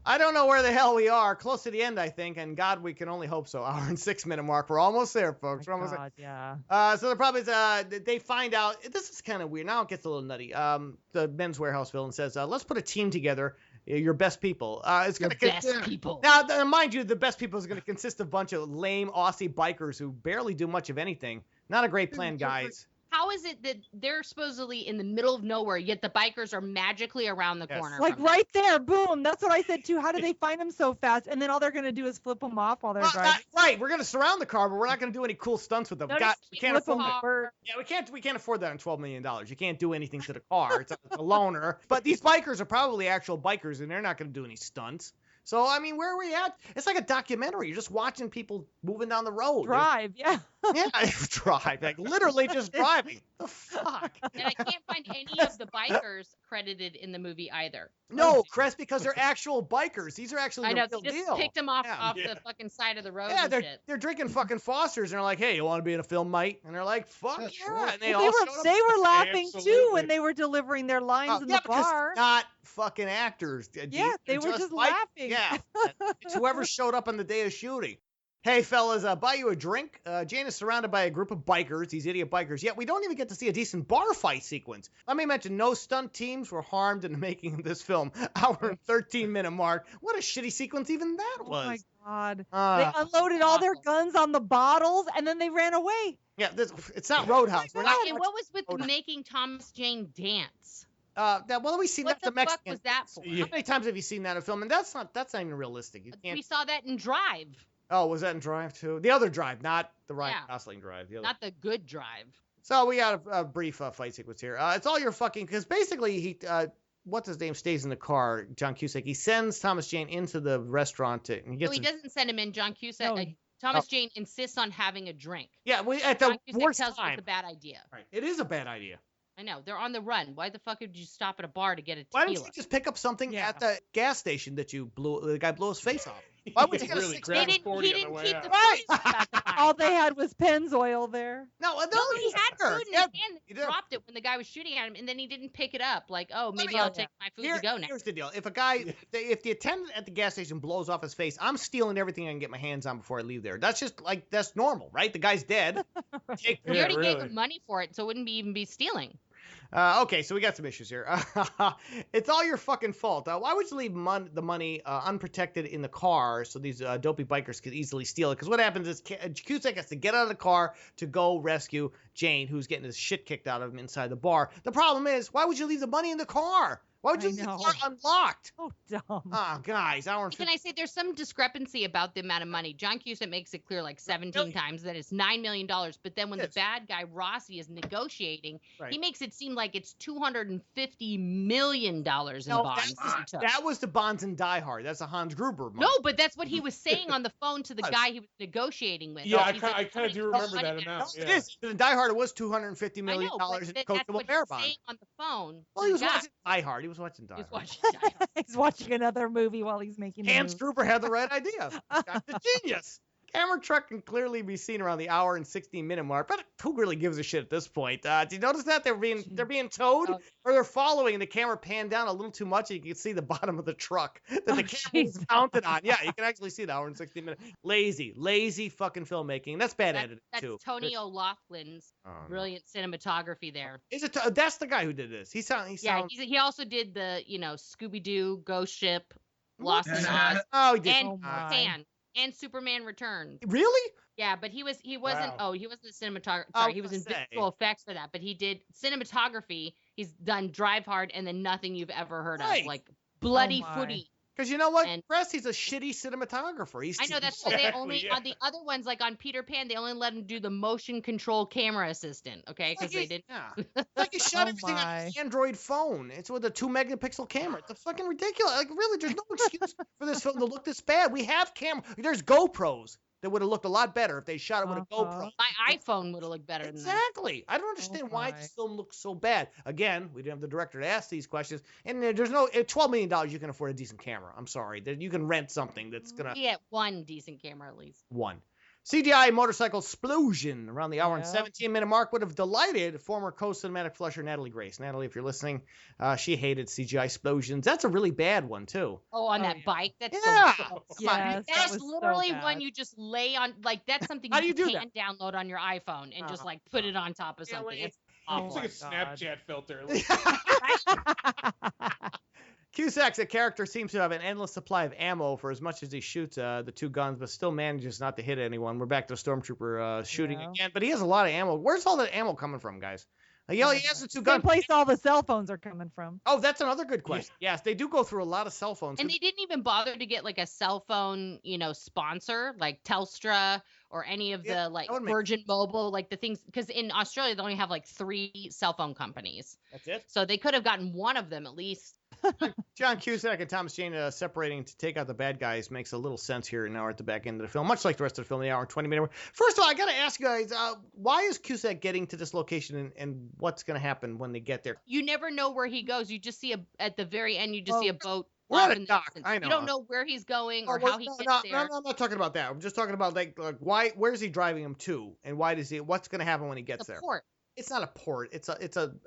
I don't know where the hell we are. Close to the end, I think, and God, we can only hope so. Hour and 6 minute mark. We're almost there, folks. We're My almost there. God, yeah. So the problem is they find out, this is kind of weird. Now it gets a little nutty. The Men's Warehouse villain says, let's put a team together, your best people. It's Your going to best people. Now, mind you, the best people is going to consist of a bunch of lame Aussie bikers who barely do much of anything. Not a great plan, guys. How is it that they're supposedly in the middle of nowhere, yet the bikers are magically around the Yes. corner? Like from them? right there, boom. That's what I said too. How do they find them so fast? And then all they're gonna do is flip them off while they're Well, driving. right, we're going to surround the car, but we're not going to do any cool stunts with them. No, God, just we can't flip afford them that. over. Yeah, we can't afford that on $12 million. You can't do anything to the car. It's a loaner. But these bikers are probably actual bikers, and they're not going to do any stunts. So, I mean, where are we at? It's like a documentary. You're just watching people moving down the road. Drive, yeah. Yeah, drive. Like, literally just driving. The fuck? And I can't find any of the bikers credited in the movie either. No, Chris, because they're actual bikers. These are actually I the know real they just deal. picked them off Yeah. off Yeah. the fucking side of the road. Yeah, and they're shit. they're drinking fucking Fosters, and they're like, "Hey, you want to be in a film, mate?" And they're like, "Fuck That's yeah!" right. And they Well, all showed up. they were laughing too Absolutely. when they were delivering their lines in yeah, the because bar. not fucking actors. Yeah, they were just laughing. Yeah, it's whoever showed up on the day of shooting. Hey, fellas, buy you a drink. Jane is surrounded by a group of bikers, these idiot bikers, yet we don't even get to see a decent bar fight sequence. Let me mention, no stunt teams were harmed in the making of this film. Hour and 13-minute mark. What a shitty sequence even that Oh was. my God. Uh, They unloaded all their awful. guns on the bottles and then they ran away. yeah, it's not Roadhouse. We're not. And what was with Hold on. making Thomas Jane dance? Well, we seen What that the the fuck Mexican. was that for? Yeah. How many times have you seen that in a film? And that's not even realistic. You can't. We saw that in Drive, Oh, was that in Drive too? The other Drive, not the Ryan Yeah. Gosling Drive. The other. not the good Drive. So we got a brief fight sequence here. It's all your fucking, because basically he, what's his name, stays in the car, John Cusack. He sends Thomas Jane into the restaurant and he No, gets. he doesn't send him in. John Cusack. No. Thomas Jane insists on having a drink. Yeah, at the John Cusack worst tells him time. it's a bad idea. Right. It is a bad idea. I know they're on the run. Why the fuck would you stop at a bar to get a Why tequila? didn't you just pick up something Yeah. at the gas station that the guy blew his face off? Why would you get a really six- They grab a didn't. 40 He on the didn't way keep out. the Right. police at the All they had was Pennzoil there. No, He had food in his hand and he he did. dropped it when the guy was shooting at him, and then he didn't pick it up. Like, oh, maybe me- I'll take my food to go now. Here's the deal. If a guy, if the attendant at the gas station blows off his face, I'm stealing everything I can get my hands on before I leave there. That's just like, that's normal, right? The guy's dead. Take You Yeah, already gave really. him money for it, so it wouldn't even be stealing. Okay, so we got some issues here. It's all your fucking fault. Why would you leave the money unprotected in the car so these dopey bikers could easily steal it? Because what happens is Cusack has to get out of the car to go rescue Jane, who's getting his shit kicked out of him inside the bar. The problem is, why would you leave the money in the car? Why would you leave the car unlocked? Oh, dumb. Oh, guys, hour and Can I say there's some discrepancy about the amount of money? John Cusack makes it clear like 17 times that it's $9 million, but then when the Yes. bad guy Rossi is negotiating, Right. he makes it seem like it's $250 million in bonds that he took. that was the Bonds in Die Hard. That's a Hans Gruber money. No, but that's what he was saying on the phone to the guy he was negotiating with. Yeah, He's I like, kind of do "Somebody remember that put money amount. It Yeah. is. In Die Hard, it was $250 I million know, but in that's coachable what bear he's bonds. saying on the phone. Well, to he the was guy. watching Die Hard. He was watching Die He was Hard. watching Die Hard. He's watching another movie while he's making the Hans movie. Gruber had the right idea. Got the genius. Camera truck can clearly be seen around the hour and 16-minute mark, but who really gives a shit at this point? Do you notice that they're being towed, Oh. or they're following, and the camera panned down a little too much, and you can see the bottom of the truck that the Oh, camera was jeez. mounted on. Yeah, you can actually see the hour and 16 minutes. Lazy fucking filmmaking. That's bad editing That's too. Tony O'Loughlin's Oh, no. brilliant cinematography there. Is it? That's the guy who did this. He sounds. Yeah, he also did the Scooby Doo, Ghost Ship, Lost in Yeah. Oz, Oh, he did. and Oh, my. Tan, and Superman Returns. Really? Yeah, but he wasn't. Wow. Oh, he wasn't the cinematographer. I Sorry, was he was in gonna say. visual effects for that. But he did cinematography. He's done Drive Hard and then Nothing You've Ever Heard Right. of, like Bloody Oh, my. Footy. Because you know what, And- Press, he's a shitty cinematographer. I know that's why they Exactly, only yeah. on the other ones, like on Peter Pan, they only let him do the motion control camera assistant. Okay, because they didn't. Yeah. Like you shot Oh, everything on my. an Android phone. It's with a 2-megapixel camera. It's fucking ridiculous. Like really, there's no excuse for this film to look this bad. We have There's GoPros that would have looked a lot better if they shot it with a GoPro. My iPhone would have looked better than that. Exactly. I don't understand why my. this film looks so bad. Again, we didn't have the director to ask these questions. And there's no at $12 million you can afford a decent camera. I'm sorry. You can rent something that's gonna Get one decent camera at least. one. CGI motorcycle explosion around the hour and Yeah. 17-minute mark would have delighted former co-cinematic flusher Natalie Grace. Natalie, if you're listening, she hated CGI explosions. That's a really bad one too. Oh, on Oh, that yeah. bike. That's Yeah. so Come on. Yes, that That's was so literally bad. one you just lay on. Like that's something How do you you do can download on your iPhone and just Uh-huh. like put it on top of something. Really? It's Oh awful. It's like my a God. Snapchat filter. Cusack's a character seems to have an endless supply of ammo for as much as he shoots the two guns, but still manages not to hit anyone. We're back to Stormtrooper shooting Yeah. again, but he has a lot of ammo. Where's all that ammo coming from, guys? He only has the two Same guns. place all the cell phones are coming from. Oh, that's another good question. Yes, they do go through a lot of cell phones. And they didn't even bother to get like a cell phone, sponsor like Telstra or any of Yeah, the like that would make Virgin Mobile, like the things, because in Australia they only have like 3 cell phone companies, That's it. so they could have gotten one of them at least. John Cusack and Thomas Jane separating to take out the bad guys makes a little sense here now we're at the back end of the film, much like the rest of the film, the hour and 20-minute. First of all, I got to ask you guys, why is Cusack getting to this location and what's going to happen when they get there? You never know where he goes. You just see at the very end, you just see a boat. We're at off a in the dock, distance. I You know. don't know where he's going or Oh, how he gets no, there. No, I'm not talking about that. I'm just talking about like why? Where's he driving him to, and what's going to happen when he gets The there? port. It's not a port. It's a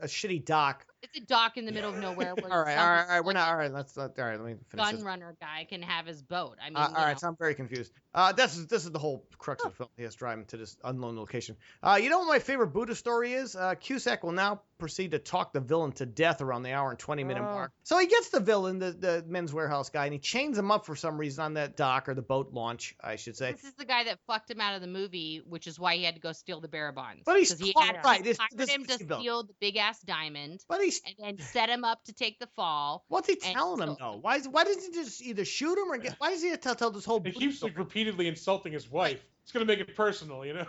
shitty dock. It's a dock in the middle of nowhere. Where All right. We're not. All right. Let's. All right. Let me finish gun this. runner guy can have his boat. I mean, All right, so I'm very confused. This is the whole crux of the film. He has driving to this unknown location. You know what my favorite Buddha story is? Cusack will now proceed to talk the villain to death around the hour and 20-minute Oh. mark. So he gets the villain, the Men's Warehouse guy, and he chains him up for some reason on that dock or the boat launch, I should say. this is the guy that fucked him out of the movie, which is why he had to go steal the bearer bonds. But he's 'Cause he caught- had right, he this- hired this him is to the villain. steal the big ass diamond But he's and then set him up to take the fall. what's he and telling him so- though? Why doesn't he just either shoot him or why does he have to tell this whole He Buddha keeps story? like, repeatedly insulting his wife. It's gonna make it personal, you know.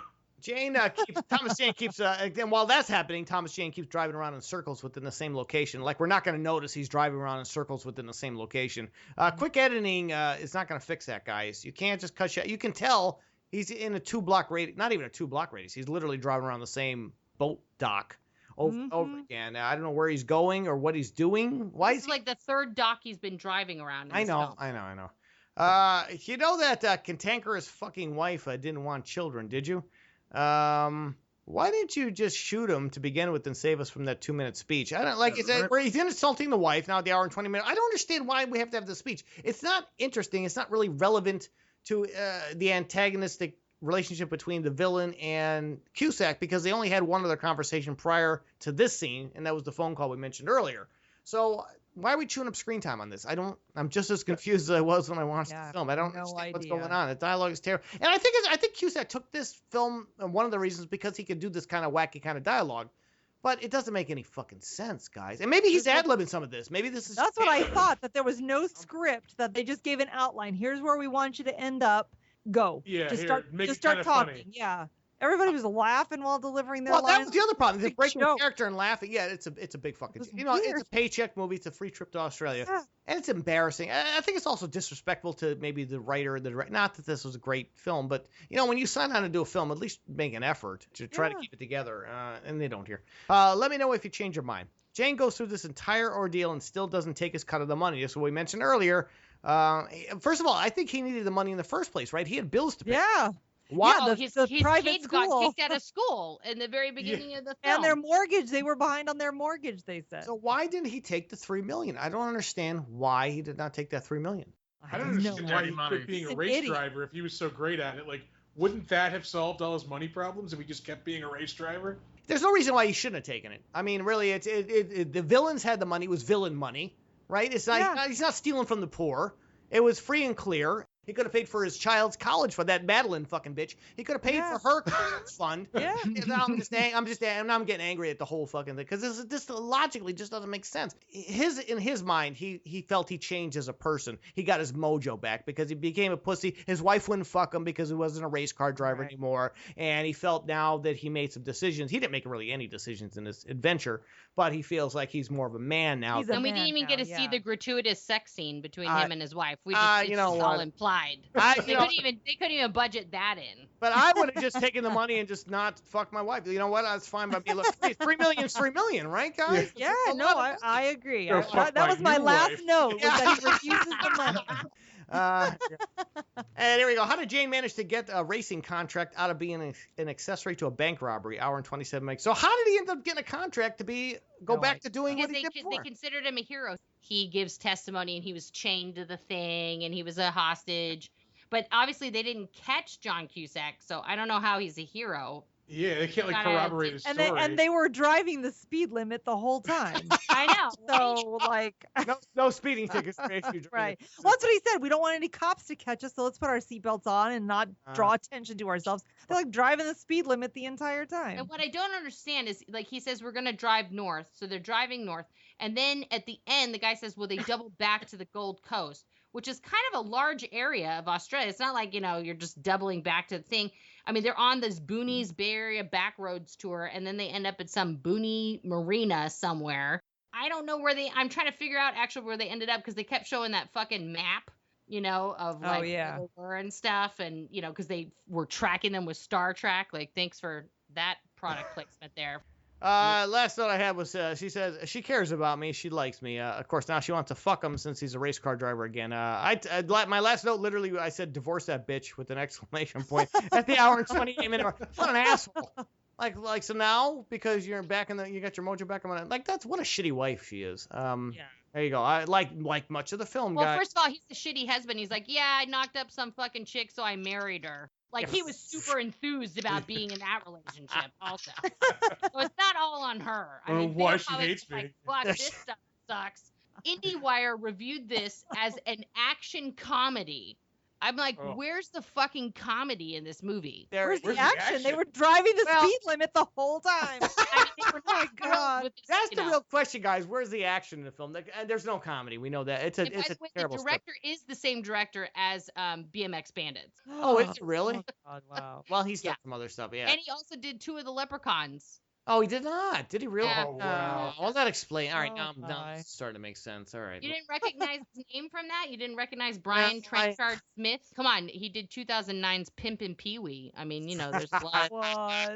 Thomas Jane keeps, and while that's happening, Thomas Jane keeps driving around in circles within the same location. Like, we're not going to notice he's driving around in circles within the same location. Quick editing is not going to fix that, guys. You can't just cut shot. You can tell he's in a 2-block radius, not even a 2-block radius. He's literally driving around the same boat dock over and over again. I don't know where he's going or what he's doing. Why This is is like the third dock he's been driving around. In I this know, film. I know. You know that cantankerous fucking wife didn't want children, did you? Why didn't you just shoot him to begin with and save us from that 2-minute speech? I don't like Yeah, is that right. where he's insulting the wife now at the hour and 20 minutes. I don't understand why we have to have this speech. It's not interesting. It's not really relevant to the antagonistic relationship between the villain and Cusack because they only had one other conversation prior to this scene, and that was the phone call we mentioned earlier. So why are we chewing up screen time on this? I'm just as confused as I was when I watched the film. I don't understand what's going on. The dialogue is terrible. And I think Cusack took this film, one of the reasons, because he could do this kind of wacky kind of dialogue. But it doesn't make any fucking sense, guys. And maybe he's ad-libbing some of this. Maybe this is... That's what I thought, that there was no script, that they just gave an outline. Here's where we want you to end up. Go. Yeah, just here, make just it start kinda talking. funny. Yeah. Everybody was laughing while delivering their Well, lines. that was the other problem. They're Big breaking joke. character and laughing. Yeah, it's a big fucking... It was it's weird. a paycheck movie. It's a free trip to Australia. Yeah. And it's embarrassing. I think it's also disrespectful to maybe the writer. Not that this was a great film, but, when you sign on to do a film, at least make an effort to try to keep it together. And they don't here. Let me know if you change your mind. Jane goes through this entire ordeal and still doesn't take his cut of the money. That's what we mentioned earlier. First of all, I think he needed the money in the first place, right? He had bills to pay. Yeah. Why? Yeah, his private kids school. got kicked out of school in the very beginning of the film. And their mortgage, they were behind on their mortgage, they said. So why didn't he take the $3 million? I don't understand why he did not take that $3 million. I don't understand why he money. quit being He's a an race idiot. driver if he was so great at it. Like, wouldn't that have solved all his money problems if he just kept being a race driver? There's no reason why he shouldn't have taken it. I mean, really, the villains had the money. It was villain money, right? It's not. He's not stealing from the poor. It was free and clear. He could have paid for his child's college for that Madeline fucking bitch. He could have paid for her college fund. Yeah. I'm getting angry at the whole fucking thing because this logically just doesn't make sense. In his mind, he felt he changed as a person. He got his mojo back because he became a pussy. His wife wouldn't fuck him because he wasn't a race car driver anymore. And he felt now that he made some decisions. He didn't make really any decisions in this adventure, but he feels like he's more of a man now. He's a And we man didn't even get to now, see yeah. the gratuitous sex scene between him and his wife. We just it's you know just all what? implied. They couldn't even budget that in. But I would have just taken the money and just not fuck my wife. You know what? That's fine by me. Look, $3 million is $3 million, right, guys? Yeah, That's a no, lot of I agree. Go fuck That my was my new last wife. note, was that he refuses the money. And there we go. How did Jane manage to get a racing contract out of being an accessory to a bank robbery? Hour and 27 minutes. So how did he end up getting a contract to go back to doing Because what he did they before? considered him a hero. He gives testimony and he was chained to the thing and he was a hostage. But obviously they didn't catch John Cusack, so I don't know how he's a hero. Yeah, they can't like Gotta- corroborate his And story. they were driving the speed limit the whole time. I know. So, like, No speeding tickets. for issued. right. Well, that's what he said. We don't want any cops to catch us, so let's put our seatbelts on and not draw attention to ourselves. They're like driving the speed limit the entire time. And what I don't understand is, like, he says we're going to drive north. So they're driving north. And then at the end, the guy says, well, they double back to the Gold Coast, which is kind of a large area of Australia. It's not like, you're just doubling back to the thing. I mean, they're on this Boonies Bay Area backroads tour, and then they end up at some boony marina somewhere. I don't know I'm trying to figure out actually where they ended up because they kept showing that fucking map, of like where they were and stuff. And, because they were tracking them with Star Trek. Like, thanks for that product placement there. Last note I had was she says she cares about me. She likes me. Of course, now she wants to fuck him since he's a race car driver again. My last note literally I said divorce that bitch with an exclamation point at the hour and 28 minute mark. What an asshole! Like so now because you're back you got your mojo back on. Like that's what a shitty wife she is. There you go. I like much of the film. Well, guy. first of all, he's a shitty husband. He's like, yeah, I knocked up some fucking chick, so I married her. Like, he was super enthused about being in that relationship also. So it's not all on her. I mean, why they're she probably hates just like, me. fuck, this stuff sucks. IndieWire reviewed this as an action comedy. I'm like, where's the fucking comedy in this movie? Where's the Where's the action? action? They were driving the Well- speed limit the whole time. I mean, they were Oh my not thrilled God. with this, That's the real question, guys. Where's the action in the film? There's no comedy. We know that. It's a And by the way, terrible the script. director is the same director as BMX Bandits. Oh, is it really? Oh, God, wow. Well, he's done Yeah. some other stuff. Yeah. And he also did 2 of the Leprechauns. Oh, he did not. Did he really? Yeah. Oh, wow. Well, that explains. All right, Oh, now my. it's starting to make sense. All right. You didn't recognize his name from that? You didn't recognize Brian Trenchard Smith? Come on, he did 2009's Pimp and Pee Wee. I mean, there's a lot What?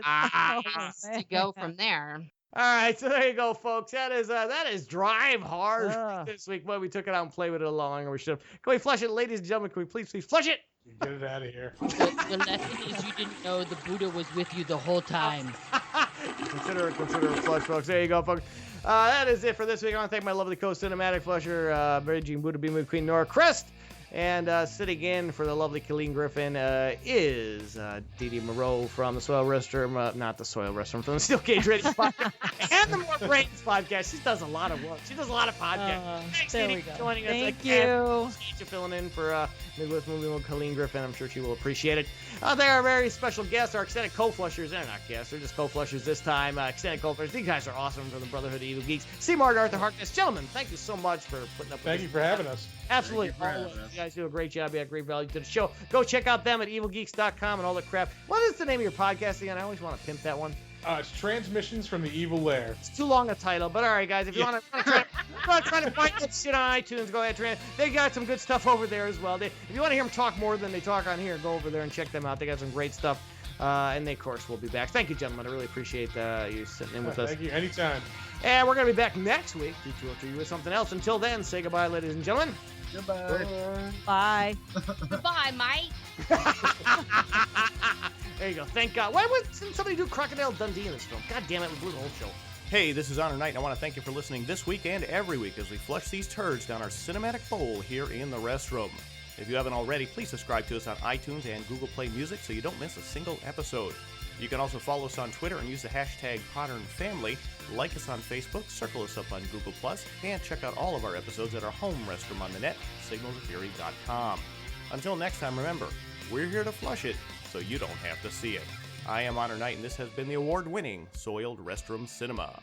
Ah. Oh, to man. go from there. All right, so there you go, folks. That is Drive Hard Ugh. this week. But we took it out and played with it a little longer. We should have. Can we flush it, ladies and gentlemen? Can we please flush it? Get it out of here. The lesson is you didn't know the Buddha was with you the whole time. Consider it a flush, folks. There you go, folks. That is it for this week. I want to thank my lovely co-cinematic flusher, Mary Jean Buddha Beam Queen Nora Crest. And sitting in for the lovely Colleen Griffin is Dee Dee Moreau from the Soil Restroom, not the Soil Restroom, from the Steel Cage Radio Podcast and the More Brains Podcast. She does a lot of work. She does a lot of podcasts. Thanks, there Dee we Dee, go. for joining us. Thank again. you. Appreciate you filling in for Midwest Movie with Colleen Griffin. I'm sure she will appreciate it. They are very special guests, our extended co-flushers. They're not guests, they're just co-flushers this time. Extended co-flushers. These guys are awesome from the Brotherhood of Evil Geeks. Seymour and Arthur Harkness. Gentlemen, thank you so much for putting up with Thank you for having us. Absolutely. Thank you for having us. You guys do a great job. You add great value to the show. Go check out them at evilgeeks.com and all the crap. What is the name of your podcast again? I always want to pimp that one. It's Transmissions from the Evil Lair. It's too long a title, but all right, guys. If you want to try to find that shit on iTunes, go ahead. They got some good stuff over there as well. If you want to hear them talk more than they talk on here, go over there and check them out. They got some great stuff. And they, of course, will be back. Thank you, gentlemen. I really appreciate you sitting in with us. Thank you. Anytime. And we're going to be back next week to you with something else. Until then, say goodbye, ladies and gentlemen. Goodbye. Bye. Goodbye, mate. There you go. Thank God. Why didn't somebody do Crocodile Dundee in this film? God damn it, we blew the whole show. Hey, this is Honor Knight, and I want to thank you for listening this week and every week as we flush these turds down our cinematic bowl here in the Restroom. If you haven't already, please subscribe to us on iTunes and Google Play Music so you don't miss a single episode. You can also follow us on Twitter and use the hashtag PodernFamily, like us on Facebook, circle us up on Google+, and check out all of our episodes at our home restroom on the net, signaltotheory.com. Until next time, remember, we're here to flush it so you don't have to see it. I am Honor Knight, and this has been the award-winning Soiled Restroom Cinema.